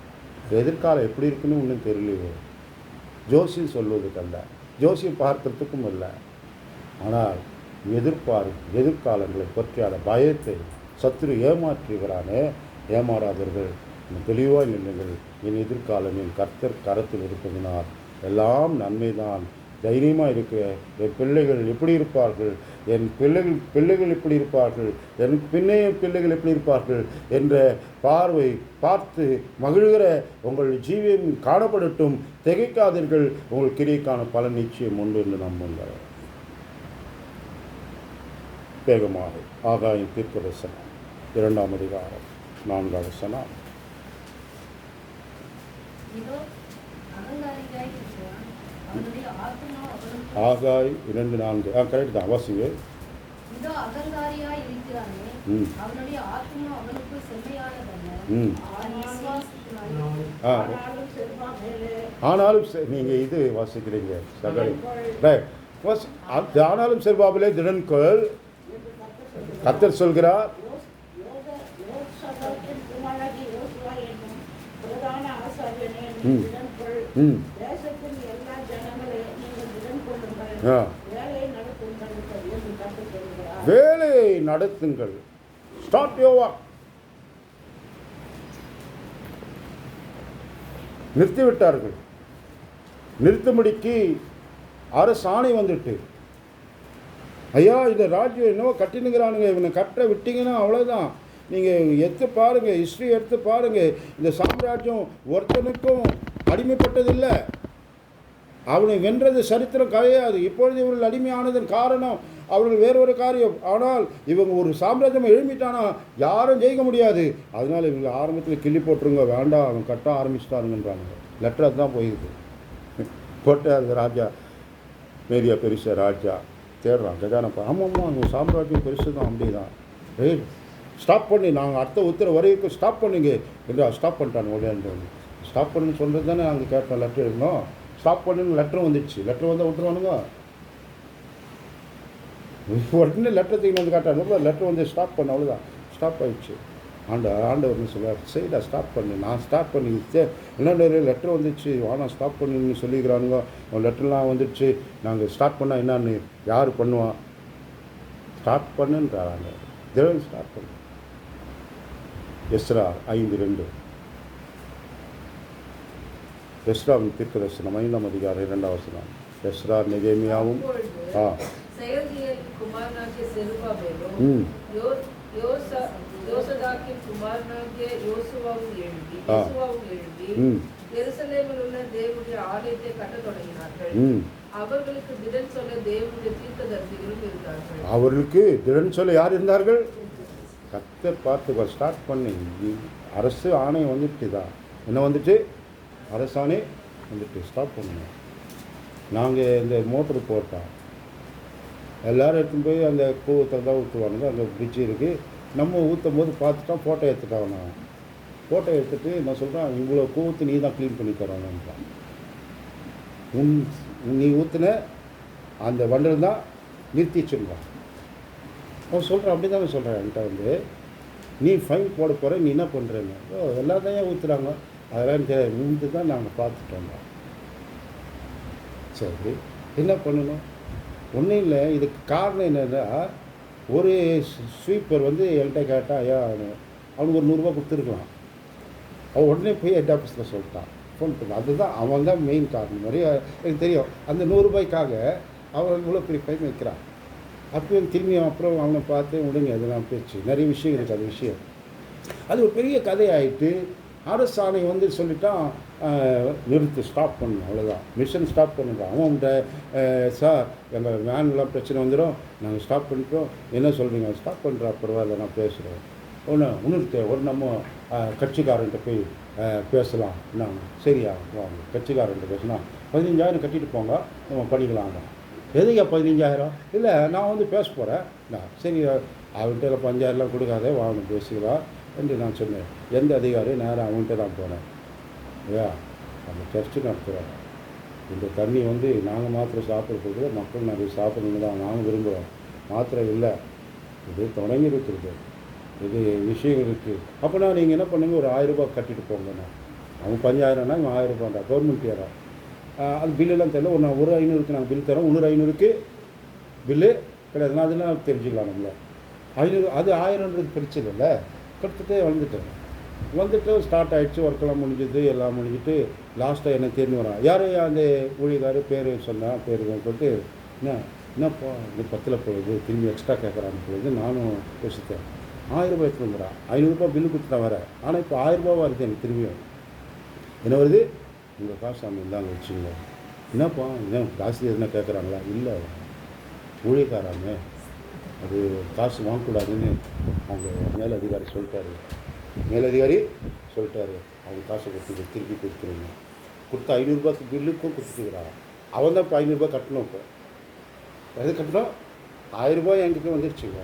எதிர்காலம் எப்படி இருக்குன்னு ஒன்றும் தெரியலையே. ஜோசியம் சொல்வதுக்கல்ல, ஜோசியம் பார்க்கறதுக்கும் இல்லை. ஆனால் எதிர்காலங்களை பற்றியான பயத்தை சத்துரு ஏமாற்றுகிறானே. ஏமாறாதவர்கள் தெளிவாக நில்லுங்கள். என் எதிர்காலம் என் கர்த்தர் கரத்தில் இருப்பதினால் எல்லாம் நன்மைதான். தைரியமாக இருக்கிற என் பிள்ளைகள் எப்படி இருப்பார்கள், என் பிள்ளைகள் எப்படி இருப்பார்கள், என் பிள்ளைகள் எப்படி இருப்பார்கள் என்ற பார்வை பார்த்து மகிழ்கிற உங்கள் ஜீவியம் காணப்படட்டும். திகைக்காதீர்கள். உங்கள் கிரியைக்கான பலன் நிச்சயம் உண்டு என்று நம்புங்கள். வேகமாக ஆகாயம் தீர்க்கதரிசனம். 2ஆம் அதிகாரம் 4ஆம் வசனம். இதோ அகங்காரியாய் இருக்கிறான், அவனுடைய ஆத்துமா அவனுக்கு ஆகாய் 2:4. கரெக்ட் தான், வாசிங்க. இதோ அகங்காரியாய் இருக்கிறானே, ம் அவனுடைய ஆத்துமா அவனுக்கு செம்மையானதல்ல. ம் அவன் விசுவாசிக்கிறானே. ஆனாலும் செல்வாமேலே ஆனாலும் நீங்கள் இது வாசிக்கிறீங்க சகரி ஆனாலும் செல்வாபிலே திடன்கொள் என்று கர்த்தர் கர்த்தர் சொல்கிறார். யோசபாத்தின் குமாரனாகிய யோசுவா என்னும் பிரதான ஆசாரியனே, நீ ம். திடன் கொள். ம் தேசத்தின் எல்லா ஜனங்களே, நீங்கள் திடன் கொள்ளுங்கள். ஆ வேலை நடத்துங்கள் என்று கர்த்தர் சொல்கிறார். வேலை நடத்துங்கள். ஸ்டார்ட் யோவா. நிறுத்திவிட்டார்கள். நிறுத்தும்படிக்கு அரசாணை வந்துட்டு, ஐயா இந்த ராஜ்யம் என்னவோ கட்டினுங்கிறானுங்க, இவனை கட்ட விட்டீங்கன்னா அவ்வளோதான். நீங்கள் எடுத்து பாருங்கள், ஹிஸ்ட்ரி எடுத்து பாருங்கள். இந்த சாம்ராஜ்யம் ஒருத்தனுக்கும் அடிமைப்பட்டதில்லை. அவனை வென்றது சரித்திரம் கிடையாது. இப்பொழுது இவர்கள் அடிமையானதன் காரணம் அவர்கள் வேறொரு காரியம். ஆனால் இவங்க ஒரு சாம்ராஜ்யம் எழுப்பிட்டானா யாரும் ஜெயிக்க முடியாது. அதனால் இவங்க ஆரம்பத்தில் கிள்ளி போட்டுருங்க, வேண்டாம், அவன் கட்ட ஆரம்பிச்சிட்டாருங்கன்றாங்க. லெட்டர் அதுதான் போயிடுது. போட்டு அந்த ராஜா மேரியா பெருச ராஜா தேடுறான் கஜானப்பா. ஆமாம்மா அவங்க சாம்ராஜ்யம் பெருசு தான், அப்படி தான். ஏய் ஸ்டாப் பண்ணி, நாங்கள் அடுத்த உத்தரவு வரைக்கும் ஸ்டாப் பண்ணுங்க என்று ஸ்டாப் பண்ணிட்டாங்க. உடனே ஸ்டாப் பண்ணுன்னு சொல்கிறது தானே அங்கே கேட்டோம். லெட்டர் எழுதணும், ஸ்டாப் பண்ணுன்னு லெட்டர் வந்துடுச்சு. லெட்டர் வந்தால் விட்டுருவானுங்க. உடனே லெட்டர் தூக்கி வந்து காட்டாங்க. லெட்டர் வந்து ஸ்டாப் பண்ண, அவ்வளோதான், ஸ்டாப் ஆகிடுச்சு. ஆண்டவர்னு சொல்லுவார், சரிடா ஸ்டாப் பண்ணு. நான் ஸ்டாப் பண்ணி இன்னொரு லெட்டர் வந்துடுச்சு, வானா ஸ்டாப் பண்ணுன்னு சொல்லிக்கிறானுங்க. லெட்டர்லாம் வந்துடுச்சு, நாங்கள் ஸ்டார்ட் பண்ணால் என்னான்னு யார் பண்ணுவான்? ஸ்டார்ட் பண்ணுன்றாங்க. தினம் ஸ்டார்ட் பண்ணு. எஸ்ரா 5:2. எஸ்ராவின் தீர்க்கதரிசனம் 5ஆம் அதிகாரம் 2ஆம் வசனம். எஸ்ரா நெகேமியாவும் செயல்தியலின் குமாரனாகிய செருபாபேலும் ம் யோசதாக்கின் குமாரனாகிய யோசுவாவும் எழும்பி ம் எருசலேமில் உள்ள தேவனுடைய ஆலயத்தை கட்டத் தொடங்கினார்கள். ம் அவர்களுக்கு திடன் சொல்ல தேவனுடைய தீர்க்கதரிசிகளும் இருந்தார்கள். அவர்களுக்கு திடன் சொல்ல யார் இருந்தார்கள்? கர்த்தர் பார்த்து ஸ்டார்ட் பண்ணி. அரசு ஆணையம் வந்துட்டு தான், என்ன வந்துட்டு? அரசாணை வந்துட்டு ஸ்டாப் பண்ணுங்க. நாங்கள் இந்த மோட்ரு போட்டோம், எல்லோரும் எடுத்துன்னு போய் அந்த கூவத்தை தான் ஊற்றுவானுங்க. அங்கே பிரிட்ஜு இருக்குது. நம்ம ஊற்றும் போது பார்த்துட்டோம், ஃபோட்டோ எடுத்துட்டான். நான் ஃபோட்டோ எடுத்துகிட்டு நான் சொல்கிறேன், இவ்வளோ கூவத்து நீ தான் க்ளீன் பண்ணி தரான்றான். நீ ஊற்றுன அந்த வண்டல் தான் நிறுத்தி வச்சுருந்தான். அவன் சொல்கிறான், அப்படி தான் சொல்கிறேன். என்கிட்ட வந்து நீ ஃபைன் போட போகிற, நீ என்ன பண்ணுறேன்னு. எல்லாம் தான் ஏன் ஊற்றுறாங்க, அதெல்லாம் முந்து தான் நாங்கள் பார்த்துட்டோம். சரி என்ன பண்ணணும்? ஒன்றும் இல்லை. இதுக்கு காரணம் என்னென்னா, ஒரு ஸ்வீப்பர் வந்து என்கிட்ட கேட்டால், ஐயா அவனுக்கு ஒரு 100 கொடுத்துருக்கலாம். அவன் உடனே போய் ஹெட் ஆஃபீஸில் சொல்லிட்டான், ஃபோன் பண்ண. அதுதான் அவன் தான் மெயின் காரணம். நிறைய எனக்கு தெரியும். அந்த 100 ரூபாய்க்காக அவன் இவ்வளோ பெரிய ஃபைன் வைக்கிறான். அப்பயும் திரும்பி அப்புறம் அவனை பார்த்து உடனே அதெல்லாம் பேச்சு நிறைய விஷயம் இருக்குது. அது விஷயம் அது ஒரு பெரிய கதையாயிட்டு அரசாணை வந்து சொல்லிட்டான், நிறுத்து, ஸ்டாப் பண்ணணும், அவ்வளோதான், மிஷன் ஸ்டாப் பண்ணுறான். அவன்கிட்ட சார் எங்கள் வேன்லாம் பிரச்சனை வந்துடும், நாங்கள் ஸ்டாப் பண்ணிட்டோம், என்ன சொல்கிறீங்க? ஸ்டாப் பண்ணுறா, பரவாயில்ல, நான் பேசுகிறேன். ஒன்று ஒரு நம்ம கட்சிக்காரன்ட்ட போய் பேசலாம். என்ன சரியா வாங்க, கட்சிக்காரன்ட்ட பேசினா 15,000 கட்டிட்டு போங்க, நம்ம பண்ணிக்கலாங்க. எதுங்க 15,000? இல்லை நான் வந்து பேச போகிறேன். நான் சரி அவன்கிட்ட 5,000 கொடுக்காதே, வாங்க பேசிக்கலாம் என்று நான் சொன்னேன். எந்த அதிகாரி? நேரம் அவன்கிட்ட தான் போனேன். ஐயா அந்த சர்ச்சு நடத்துகிறோம், இந்த தண்ணி வந்து நாங்கள் மாத்திரம் சாப்பிட்றதுக்கு மக்கள் நிறைய சாப்பிடணுன்னு தான் நாங்கள் விரும்புகிறோம். மாத்திரம் இல்லை, இது தொடங்கி இருக்குது, இது விஷயம் இருக்குது. அப்போனா நீங்கள் என்ன பண்ணுங்க, ஒரு 1000 ரூபாய் கட்டிட்டு போங்கண்ணா. அவன் 5,000னா இவன் 1000 ரூபாண்டா, கவர்மெண்ட் ஏறா. அது பில்லெல்லாம் தெரியல. ஒரு 500க்கு நாங்கள் பில் தரோம், இன்னொரு 500க்கு பில்லு கிடையாது. அதெல்லாம் தெரிஞ்சுக்கலாம் நம்மள. 500 அது 1000ன்றது பிரச்சனை இல்லை. கற்றுட்டே வந்துட்டு ஸ்டார்ட் ஆகிடுச்சு. ஒர்க்கெல்லாம் முடிஞ்சது, எல்லாம் முடிஞ்சிட்டு லாஸ்ட்டாக என்ன தெரிஞ்சு வரான். யார் அந்த ஊழியக்கார் பேர் சொன்னால் பேர் போட்டு என்னப்பா இந்த 10 போகுது, திரும்பி எக்ஸ்ட்ரா கேட்குறான்னு போகுது. நானும் பேசிட்டேன். 1000 ரூபாய் எடுத்துட்டு வந்துடுறான். 500 ரூபாய் பில்லு கொடுத்துட்டா வர. ஆனால் இப்போ 1000 ரூபா வருது எனக்கு திரும்பியும். என்ன வருது? உங்கள் காசு அவங்க இருந்தாங்க வச்சுங்க. என்னப்பா என்ன காசு எதுனா கேட்குறாங்களா? இல்லை ஊழியக்காராங்க, அது காசு வாங்கக்கூடாதுன்னு அவங்க மேலதிகாரி சொல்லிட்டாரு, மேலதிகாரி சொல்லிட்டாரு, அவங்க காசை கொடுத்து திருப்பி கொடுத்துருங்க. கொடுத்து 500 ரூபாய்க்கு பில்லுக்கும் கொடுத்துக்கிறான். அவன் தான் இப்போ 500 ரூபாய் கட்டணும். இப்போ எது கட்டணும்? 1000 ரூபாய் என்கிட்ட வந்துடுச்சுங்க.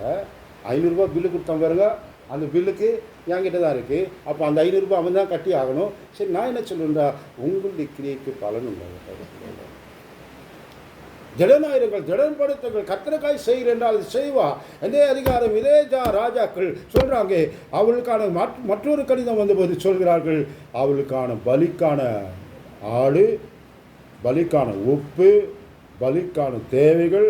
500 ரூபாய் பில்லு கொடுத்தான் பாருங்க, அந்த பில்லுக்கு என்கிட்ட தான் இருக்குது. அப்போ அந்த 500 ரூபாய் அவன் தான் கட்டி ஆகணும். சரி, நான் என்ன சொல்லுறேன்டா, உங்களுடைய கிரியைக்கு பலன் உண்டாக ஜடனாயிருங்கள், ஜடன்படுத்துங்கள், கத்திரக்காய் செய்கிற என்றால் அது செய்வா. இதே அதிகாரம் இதே ராஜாக்கள் சொல்கிறாங்க. அவளுக்கான மற்றொரு கடிதம் வந்தபோது சொல்கிறார்கள், அவளுக்கான பலிக்கான ஆடு, பலிக்கான உப்பு, பலிக்கான தேவைகள்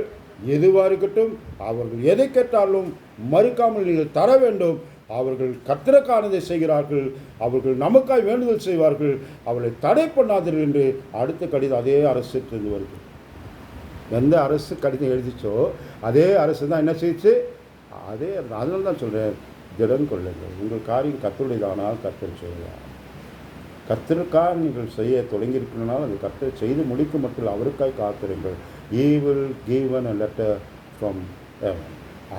எதுவாக இருக்கட்டும், அவர்கள் எதை கேட்டாலும் மறுக்காமல் நீங்கள் தர வேண்டும். அவர்கள் கர்த்தருக்கானதை செய்கிறார்கள், அவர்கள் நமக்காய் வேண்டுதல் செய்வார்கள், அவளை தடை பண்ணாதீர்கள் என்று அடுத்த கடிதம் அதே அரசுக்கு வருது. எந்த அரசு கடிதம் எழுதிச்சோ அதே அரசு தான் என்ன செய்யுச்சு. அதனால தான் சொல்கிறேன், திடன் கொள்ளுங்கள். உங்கள் காரியம் கர்த்தருடையதானால் கர்த்தர் செய்வார். கர்த்தருக்காக நீங்கள் செய்ய தொடங்கியிருக்கணும்னால் அது கர்த்தர் செய்து முடிக்க மட்டும் அவருக்காய் காத்திருங்கள். He will give a letter from heaven.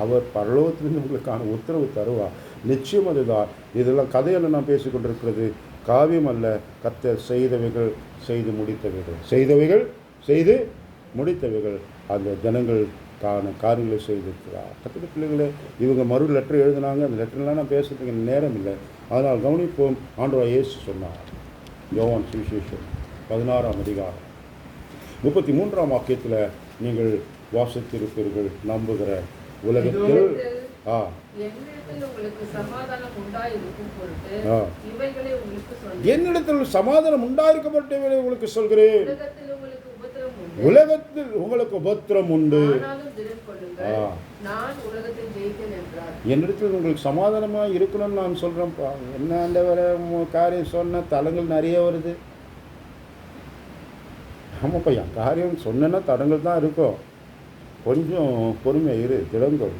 அவர் பரலோகத்திலிருந்து உங்களுக்கான உத்தரவு தருவார். நிச்சயம் அதுதான். இதெல்லாம் கதையில் நான் பேசிக்கொண்டிருக்கிறது, காவியம் அல்ல. கர்த்தர் செய்தவைகள் செய்து முடித்தவைகள், செய்தவைகள் செய்து முடித்தவைகள் அந்த ஜனங்களுக்கான காரியங்களை செய்திருக்கிறார். கர்த்தருடைய பிள்ளைகளே, இவங்க மறு லெட்டர் எழுதினாங்க. அந்த லெட்டர்லாம் நான் பேசுறதுக்கு நேரம் இல்லை. அதனால் கவனிப்போம். ஆண்டவர் இயேசு சொன்னார், யோவான் சுவிசேஷம் 16ஆம் அதிகாரம் 33ஆம் வாக்கியத்தில் நீங்கள் வாசித்திருப்பீர்கள். நம்புகிற உலகத்தில் என்னிடத்தில் சமாதானம் உண்டாயிருக்கப்பட்டவர்களை உங்களுக்கு சொல்கிறேன். உலகத்தில் உங்களுக்கு உபத்திரம் உண்டு, என்னிடத்தில் உங்களுக்கு சமாதானமாக இருக்கணும்னு நான் சொல்கிறேன்ப்பா. என்ன ஆண்டவரே காரியம் சொன்ன தலங்கள் நிறைய வருது. ஆமாப்பா, என் காரியம் சொன்னேன்னா தடங்கள் தான் இருக்கும். கொஞ்சம் பொறுமையாக இரு, திடங்கொள்.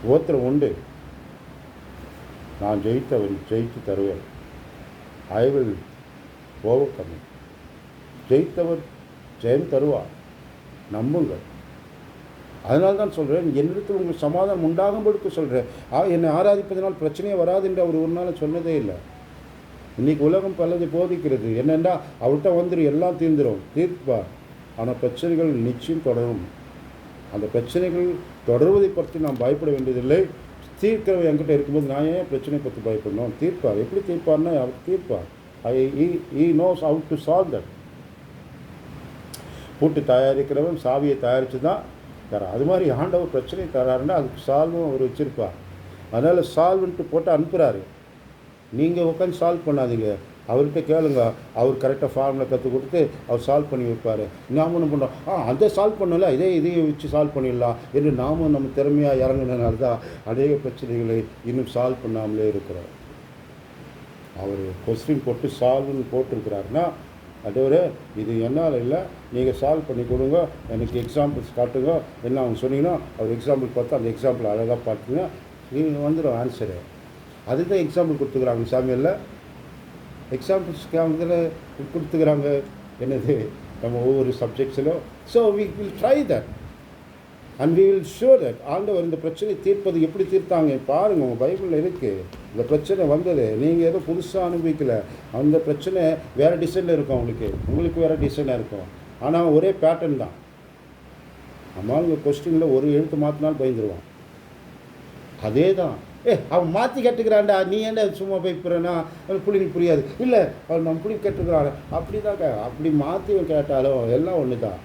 உபத்திரம் உண்டு, நான் ஜெயித்து தருவேன். I will overcome. ஜெயித்தவர் ஜெயம் தருவார், நம்புங்கள். அதனால தான் சொல்கிறேன், என்னிடத்தில் உங்களுக்கு சமாதானம் உண்டாகும்படுக்க சொல்கிறேன். என்னை ஆராதிப்பதனால் பிரச்சனையே வராது என்று அவர் ஒரு நாள் சொன்னதே இல்லை. இன்றைக்கி உலகம் பலது போதிக்கிறது என்னென்னா, அவர்கிட்ட வந்துடும், எல்லாம் தீர்ப்பார். ஆனால் பிரச்சனைகள் நிச்சயம் தொடரும். அந்த பிரச்சனைகள் தொடர்வதை பற்றி நாம் பயப்பட வேண்டியதில்லை. தீர்க்கிறவன் என்கிட்ட இருக்கும்போது நான் ஏன் பிரச்சனை பற்றி பயப்படணும்? தீர்ப்பார். எப்படி தீர்ப்பார்னா அவர் தீர்ப்பார். He knows how to solve that. பூட்டு தயாரிக்கிறவன் சாவியை தயாரித்து தான் தரான். அது மாதிரி ஆண்டவர் பிரச்சனை தராருன்னா அதுக்கு சால்வும் அவர் வச்சுருப்பார். அதனால் சால்வ்ன்ட்டு போட்டு அனுப்புகிறாரு. நீங்கள் உட்காந்து சால்வ் பண்ணாதீங்க, அவர்கிட்ட கேளுங்க. அவர் கரெக்டாக ஃபார்முலா கற்றுக் கொடுத்து அவர் சால்வ் பண்ணி வைப்பார். நாம் ஒன்று பண்ணுறோம், அதை சால்வ் பண்ணல, இதையும் வச்சு சால்வ் பண்ணிடலாம் என்று நாமும் நம்ம திறமையாக இறங்கினால தான் அநேக பிரச்சனைகளை இன்னும் சால்வ் பண்ணாமலே இருக்கிறோம். அவர் கொஸ்டின் போட்டு சால்வ்னு போட்டிருக்கிறாருன்னா, அதோட இது என்னால் இல்லை, நீங்கள் சால்வ் பண்ணி கொடுங்க, எனக்கு எக்ஸாம்பிள்ஸ் காட்டுங்க, என்ன அவங்க சொன்னீங்கன்னா அவர் எக்ஸாம்பிள் பார்த்து அந்த எக்ஸாம்பிள் அழகாக பார்த்துங்க, நீங்கள் வந்துடும் ஆன்சரு. அதுதான் எக்ஸாம்பிள் கொடுத்துக்கிறாங்க சாமியில். எக்ஸாம்பிள்ஸ்க்கு அவங்க கொடுத்துக்கிறாங்க என்னது நம்ம ஒவ்வொரு சப்ஜெக்ட்ஸிலும். So we will try that and we will show that. ஆண்டவர் இந்த பிரச்சனை தீர்ப்பது எப்படி தீர்த்தாங்க பாருங்கள், உங்கள் பைபிளில் இருக்குது. இந்த பிரச்சனை வந்தது, நீங்கள் ஏதோ புதுசாக அனுபவிக்கலை. அந்த பிரச்சனை வேறு டிசைனில் இருக்கும், உங்களுக்கு வேறு டிசைனாக இருக்கும். ஆனால் ஒரே பேட்டர்ன் தான். நம்ம உங்கள் கொஸ்டினில் ஒரு எழுத்து மாற்றினாலும் பயந்துருவான். அதே தான். அவன் மாற்றி கட்டுக்கிறான்டா, நீ என்ன சும்மா போய்ப்புறேன்னா அவன் பிள்ளைங்க புரியாது. இல்லை, அவன் நம்ம பிள்ளை கட்டுக்கிறான், அப்படி தான். அப்படி மாற்றி கேட்டாலும் எல்லாம் ஒன்று தான்.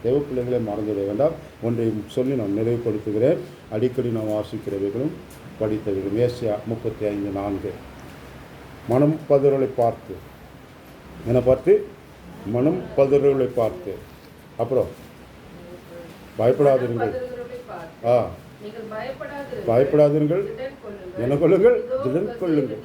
தேவ பிள்ளைங்களே மறந்துவிட வேண்டாம். ஒன்றை சொல்லி நான் நிறைவுபடுத்துகிறேன். அடிக்கடி நான் வாசிக்கிறவைகளும் படித்தவைகளும். ஏசியா 35:4. மனம் பதறலை பார்த்து, என்னை பார்த்து மனம் பதறலை பார்த்து, அப்புறம் பயப்படாதீர்கள். பயப்படாதீர்கள், என்ன கொள்ளுங்கள், திடன் கொள்ளுங்கள்.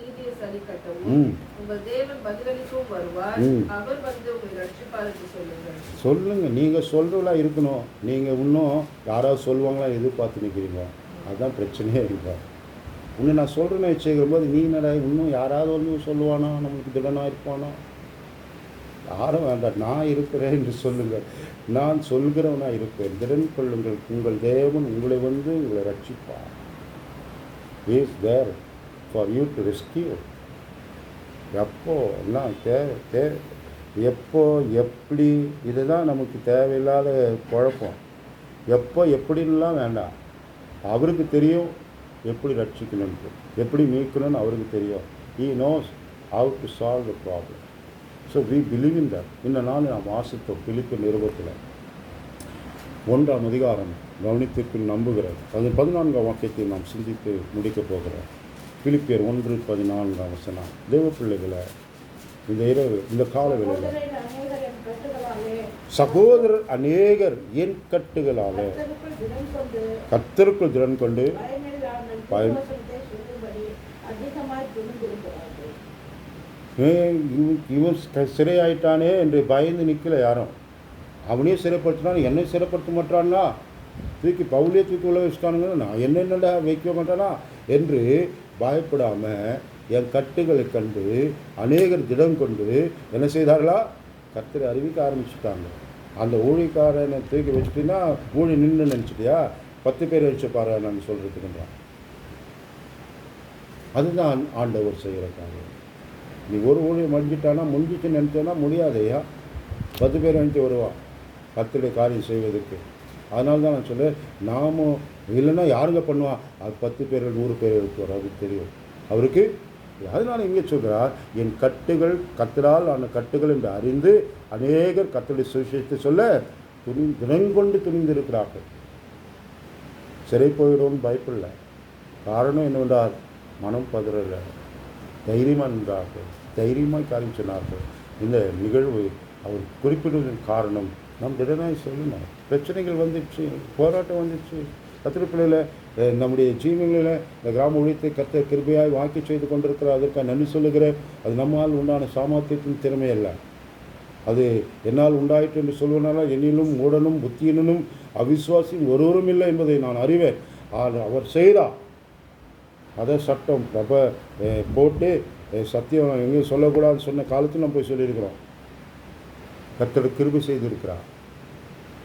சொல்லுங்க, நீங்கள் சொல்றவங்களா இருக்கணும். நீங்கள் இன்னும் யாராவது சொல்லுவாங்களா எதிர்பார்த்து நிற்கிறீங்க, அதுதான் பிரச்சனையே இல்லை. இன்னும் நான் சொல்கிறேன்னு வச்சுக்கும் போது நீ நட இன்னும் யாராவது வந்து சொல்லுவானா, நம்மளுக்கு திடனாக இருப்பானா? யாரும் வேண்டாம், நான் இருக்கிறேன் என்று சொல்லுங்கள். நான் சொல்கிறவனாக இருப்பேன். திடன் கொள்ளுங்கள், உங்கள் தேவன் உங்களை வந்து உங்களை ரட்சிப்பார். Is there for you to rescue. எப்போ எல்லாம் எப்போ எப்படி, இதுதான் நமக்கு தேவையில்லாத குழப்பம். எப்போ எப்படின்லாம் வேண்டாம். அவருக்கு தெரியும் எப்படி ரட்சிக்கணும்னு, எப்படி மீட்கணும்னு அவருக்கு தெரியும். He knows how to solve the problem. So we believe in that. இந்த நாள் நாம் வாசித்தோம் பிலிப்பியர் நிருபத்தில் 1ஆம் அதிகாரம் கவனித்திற்கு நம்புகிறேன். அது 14ஆம் வாக்கியத்தை நாம் சிந்தித்து முடிக்கப் போகிறோம். பிலிப்பியர் 1:14 தேவ பிள்ளைகளை, இந்த இரவு இந்த காலவேளையில் சகோதரர் அநேகர் என் கட்டுகளாலே கர்த்தருக்குள் திறன் கொண்டு இவன் சிறையாயிட்டானே என்று பயந்து நிற்கல யாரும். அவனே சிறைப்படுத்தினான், என்னை சிறைப்படுத்த மாட்டான்னா, பவுலே தூக்கி உள்ள வச்சுட்டானுங்க, நான் என்னென்னடா வைக்க மாட்டானா என்று பயப்படாமல் என் கட்டுகளை கண்டு அநேகர் திடம் கொண்டு என்ன செய்தார்களா, கர்த்தரை அறிவிக்க ஆரம்பிச்சுட்டாங்க. அந்த ஊழியக்காரனை தூக்கி வச்சுட்டீங்கன்னா ஊழி நின்று நினச்சிட்டியா, 10 பேர் வச்சு பாரு நான் சொல்கிறதுக்குன்றான். அதுதான் ஆண்டவர் செய்கிற காரியம். நீ ஒரு ஊழியம் முடிஞ்சிட்டானா முடிஞ்சிச்சுன்னு நினச்சோன்னா முடியாதையா, 10 பேர் நினச்சி வருவான் கர்த்தருடைய காரியம் செய்வதற்கு. அதனால தான் நான் சொல்ல, நாமும் இல்லைன்னா யாருங்க பண்ணுவான், அது 10 பேர் 100 பேர் இருக்குவார், அவருக்கு தெரியும் அவருக்கு. அதனால் இங்கே சொல்கிறார், என் கட்டுகள் கர்த்தரால் ஆன கட்டுகள் என்று அறிந்து அநேகர் கர்த்தருடைய சுவிசேஷத்தை சொல்ல தினங்கொண்டு துணிந்திருக்கிறார்கள். சிறை போயிடும்னு பயப்படல. காரணம் என்னவென்றால் மனம் பதறல, தைரியமாக நின்றார்கள், தைரியமாக காரியம் சொன்னார்கள். இந்த நிகழ்வு அவர் குறிப்பிடுவதன் காரணம் நம் திடனாய் சொல்லணும். பிரச்சனைகள் வந்துடுச்சு, போராட்டம் வந்துடுச்சு. கர்த்தருடைய பிள்ளையில் நம்முடைய ஜீவங்களில் இந்த கிராம ஊழியத்தை கர்த்தர் கிருபையாய் வாக்கி செய்து கொண்டிருக்கிறார். அதற்காக நன்றி சொல்லுகிறேன். அது நம்மால் உண்டான சாமர்த்தியத்தின் திறமை அல்ல, அது என்னால் உண்டாயிற்று என்று சொல்வதனால என்னிலும் மூடனும் புத்தியனும் அவிசுவாசியும் ஒருவரும் இல்லை என்பதை நான் அறிவேன். அவர் செய்தார். அதை சட்டம் போட்டு சத்தியம் எங்கேயும் சொல்லக்கூடாதுன்னு சொன்ன காலத்தில் நம்ம போய் சொல்லியிருக்கிறோம். கர்த்தர் கிருபை செய்திருக்கிறார்.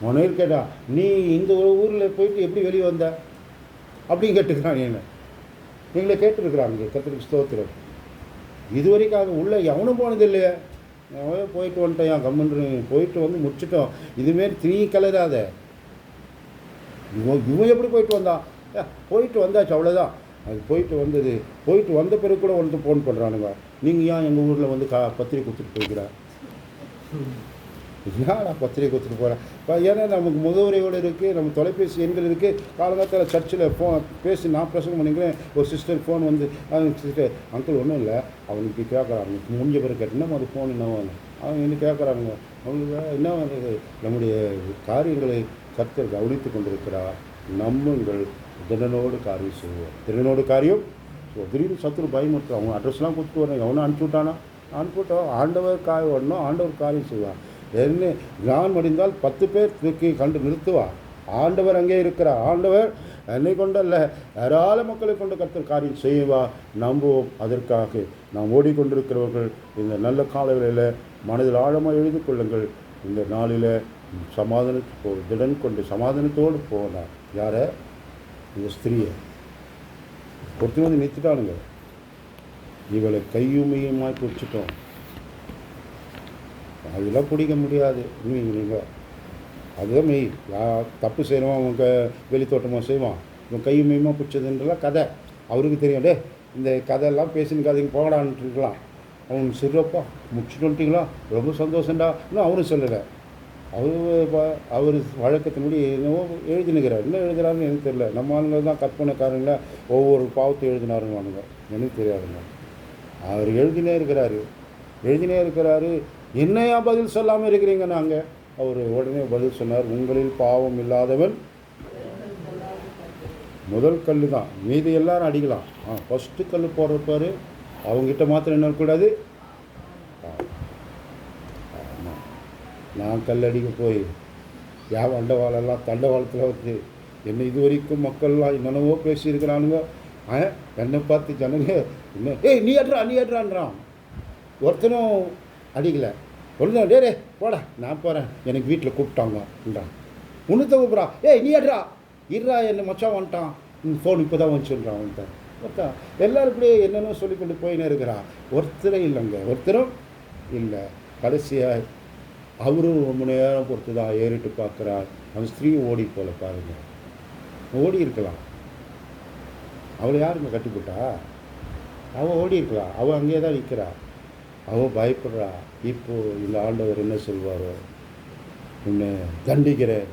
உனக்கு கேட்டா, நீ இந்த ஊரில் போயிட்டு எப்படி வெளியே வந்த அப்படின்னு கேட்டுக்கிறான். என்ன நீங்களே கேட்டுருக்குறாங்க. கர்த்தருக்கு ஸ்தோத்திரம். இதுவரைக்கும் அது உள்ளே எவனும் போனது இல்லையே, போயிட்டு வந்துட்டோம், என் கம்மன்று போயிட்டு வந்து முடிச்சிட்டோம். இதுமாரி திணி கலராத, இவன் எப்படி போயிட்டு வந்தான், போயிட்டு வந்தாச்சு அவ்வளோதான். அது போயிட்டு வந்தது, போயிட்டு வந்த பிறகு கூட வந்து ஃபோன் பண்ணுறானுங்க, நீங்கள் ஏன் எங்கள் ஊரில் வந்து பத்திரிக்கை கொடுத்துட்டு போய்க்கிறா. ஏன் நான் பத்திரிக்கை கொடுத்துட்டு போகிறேன், ஏன்னா நமக்கு முகவரியோடு இருக்குது, நம்ம தொலைபேசி எண்கள் இருக்குது. காலங்காலத்தில் சர்ச்சில் பேசி நான் பிரசங்கம் பண்ணிக்கிறேன். ஒரு சிஸ்டர் ஃபோன் வந்து, சிஸ்டர் அங்கிள் ஒன்றும் இல்லை, அவனுக்கு கேட்குறாங்க, முடிஞ்ச பிறகு கேட்டேன்னா அது ஃபோன் என்ன அவங்க என்ன கேட்குறாங்க, அவங்களுக்கு என்ன வந்தது. நம்முடைய காரியங்களை கர்த்தர் கவனித்து கொண்டிருக்கிறார். நம்மங்கள் திடனோடு காரியம் செய்வோம். திடனோடு காரியம் திடீர்னு சத்துரு பயமுறுத்தும். அவங்க அட்ரஸ்லாம் கொடுத்து வரேன், எவனும் அனுப்பிச்சி விட்டானா, அனுப்பிவிட்டோம். ஆண்டவர் வரணும், ஆண்டவர் காரியம் செய்வார். என்ன நான் முடிந்தால் 10 பேர் தூக்கி கண்டு நிறுத்துவார். ஆண்டவர் அங்கே இருக்கிறார். ஆண்டவர் என்னை கொண்டல்ல, ஏராள மக்களை கொண்டு கர்த்தர் காரியம் செய்வார். நம்புவோம். அதற்காக நாம் ஓடிக்கொண்டிருக்கிறவர்கள் இந்த நல்ல காலங்களில் மனதில் ஆழமாக எழுதி கொள்ளுங்கள். இந்த நாளில் சமாதானத்துக்கு திடன் கொண்டு சமாதானத்தோடு போனார். யாரை? இந்த ஸ்திரீயை ஒருத்தர் வந்து நிறுத்திட்டானுங்க. இவளை கையுமையுமாய் பிடிச்சிட்டோம், அதெல்லாம் பிடிக்க முடியாது. நீங்கள் அதுதான் மெய். தப்பு செய்கிறவன் அவங்க வெளித்தோட்டமாக செய்வான், இவன் கையுமையுமா பிடிச்சதுன்றலாம் கதை. அவருக்கு தெரியும். இந்த கதையெல்லாம் பேசினுக்காதீங்க போகடான்ட்டு இருக்கலாம். அவன் சிறப்பா முடிச்சுட்டு வந்துட்டிங்களா, ரொம்ப சந்தோஷம்டா. இன்னும் அவரும் சொல்லலை. அவர் வழக்கத்தினுடைய என்னவோ எழுதினுக்கிறார். என்ன எழுதுறாருன்னு எனக்கு தெரியல. நம்ம ஆளுங்க தான் கற்பனைக்காரங்கள ஒவ்வொரு பாவத்தை எழுதினாருங்க, எனக்கு தெரியாதுங்க. அவர் எழுதினே இருக்கிறாரு. என்னையா பதில் சொல்லாமல் இருக்கிறீங்க நாங்கள்? அவர் உடனே பதில் சொன்னார், உங்களில் பாவம் இல்லாதவன் முதல் கல் தான், மீதி எல்லாரும் அடிக்கலாம். ஃபஸ்ட்டு கல் போடுறப்பாரு அவங்ககிட்ட மாத்திரம் என்ன இருக்கக்கூடாது. நான் கல் அடிக்க போய் அண்டவாளெல்லாம் தண்டவாளத்தில் வந்து என்னை இது வரைக்கும் மக்கள்லாம் என்னென்னவோ பேசியிருக்கிறானுங்க. என்னை பார்த்து ஜனங்க என்ன நீ அட்றான்றான். ஒருத்தனும் அடிக்கலை. ஒருத்தன் டே போடா நான் போகிறேன், எனக்கு வீட்டில் கூப்பிட்டாங்கன்றான். இன்னொருத்த கூப்பிட்றான், நீ அட்றா இருறா, என்னை மச்சான் வந்துட்டான், ஃபோன் இப்போ தான் வந்துச்சுன்றான். அவன்கிட்ட பார்த்தா எல்லாருக்குள்ளே என்னென்ன சொல்லிக்கொண்டு போயின்னு இருக்கிறா. ஒருத்தரும் இல்லைங்க, ஒருத்தரும் இல்லை. கடைசியாக அவரும் ரொம்ப நேரம் பொறுத்து தான் ஏறிட்டு பார்க்குறார். அந்த ஸ்திரீ ஓடி போல பாருங்க, ஓடி இருக்கலாம். அவளை யாருங்க கட்டிவிட்டா? அவள் ஓடி இருக்கலாம். அவள் அங்கேயே தான் நிற்கிறா. அவள் பயப்படுறா. இப்போது இந்த ஆண்டவர் என்ன சொல்வாரோ, உன்னை தண்டிக்கிறேன்,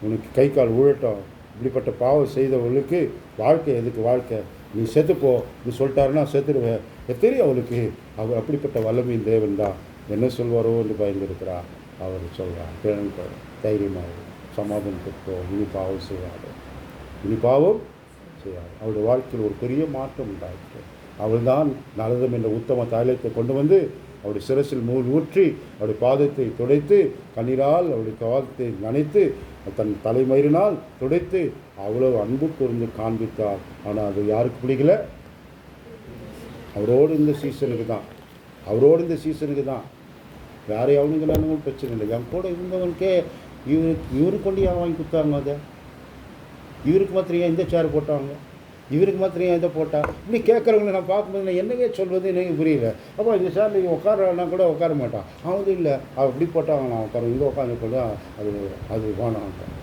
உனக்கு கை கால் ஊழட்டும், இப்படிப்பட்ட பாவம் செய்தவளுக்கு வாழ்க்கை எதுக்கு வாழ்க்கை, நீ செத்துப்போ நீ சொல்லிட்டாருன்னா செத்துடுவேன். தெரியும் அவளுக்கு அவர் அப்படிப்பட்ட வல்லமையின் தேவன் தான். என்ன சொல்வாரோ என்று பயந்துருக்கிறா. அவர் சொல்கிறார், பிறகு தைரியமாக சமாதானத்துக்கோ, இனி பாவம் செய்யாது, இனி பாவம் செய்யாது. அவருடைய வாழ்க்கையில் ஒரு பெரிய மாற்றம் உண்டாயிற்று. அவள் தான் நலதம் என்ற உத்தம தைலத்தை கொண்டு வந்து அவருடைய சிரசில் ஊற்றி அவருடைய பாதத்தை துடைத்து, கண்ணீரால் அவருடைய பாதத்தை நனைத்து, தன் தலைமயிரினால் துடைத்து அவ்வளவு அன்பு கூர்ந்து காண்பித்தார். ஆனால் அது யாருக்கு பிடிக்கல? அவரோடு இந்த சீசனுக்கு தான், அவரோடு இந்த சீசனுக்கு தான். வேறு எவனுங்களானும் பிரச்சனை இல்லை. என் கூட இருந்தவனுக்கே இவருக்கு கொண்டு ஏன் வாங்கி கொடுத்தாங்க? அதை இவருக்கு மாத்திரம் ஏன் இந்த சேர் போட்டாங்க, இவருக்கு மாத்திரம் ஏன் இதை போட்டா? இப்படி கேட்குறவங்களை நான் பார்க்கும்போது நான் என்னவே சொல்வது எனக்கு புரியல. அப்போ இந்த சேரில் இவன் உட்காரனா கூட உட்கார மாட்டான். அவன் இல்லை, அவள் இப்படி போட்டாங்க, நான் உட்கார இங்கே உட்காந்து கூட அது வேணான்ட்டான்.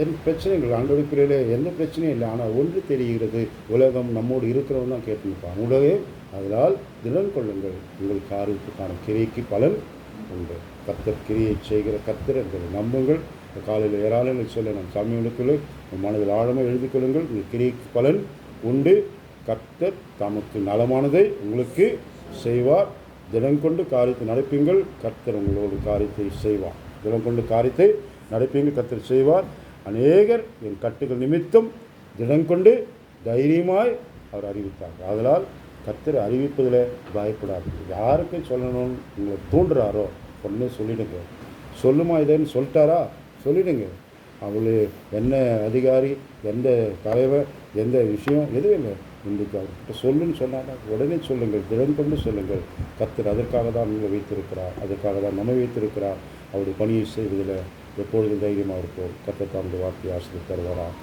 என் பிரச்சனைகள் அனுபவிக்கிறதுல எந்த பிரச்சனையும் இல்லை. ஆனால் ஒன்று தெரிகிறது, உலகம் நம்மோடு இருக்கிறவன் தான் கேட்டுப்பான் உலகே. அதனால் தினம் கொள்ளுங்கள், உங்கள் காரியத்துக்கான கிரியைக்கு பலன் உண்டு. கர்த்தர் கிரியை செய்கிற கர்த்தர் என்பதை நம்புங்கள். இந்த காலையில் ஏராளங்கள் சொல்ல நான் சாமிகளுக்குள்ளே மனதில் ஆழமாக எழுதிக் கொள்ளுங்கள். உங்கள் கிரியைக்கு பலன் உண்டு. கர்த்தர் தமக்கு நலமானதை உங்களுக்கு செய்வார். தினம் கொண்டு காரியத்தை நடப்பீங்கள், கர்த்தர் உங்களோடு காரியத்தை செய்வார். தினம் கொண்டு காரியத்தை நடப்பீங்கள், கர்த்தர் செய்வார். அநேகர் என் கட்டுகள் நிமித்தம் தினம் கொண்டு தைரியமாய் அவர் அறிவித்தார். அதனால் கர்த்தர் அறிவிப்பதில் பயப்படாது. யாருக்கு சொல்லணும்னு உங்களை தூண்டுறாரோ உடனே சொல்லிடுங்க. சொல்லுமா இதேன்னு சொல்லிட்டாரா சொல்லிடுங்க. அவள் என்ன அதிகாரி, எந்த தலைவர், எந்த விஷயம் எதுவும் இல்லை. இன்றைக்கு அவர்கிட்ட சொல்லுன்னு சொன்னாங்க, உடனே சொல்லுங்கள், தினம் கொண்டு சொல்லுங்கள். கர்த்தர் அதற்காக தான் உங்களை வைத்திருக்கிறார், அதற்காக தான் நம்மை வைத்திருக்கிறார். அவருடைய பணியை செய்வதில் எப்பொழுதும் தைரியமாக இருப்போம். கர்த்தர் தம்முடைய வார்த்தையை ஆசீர்வதித்து தருவாராக.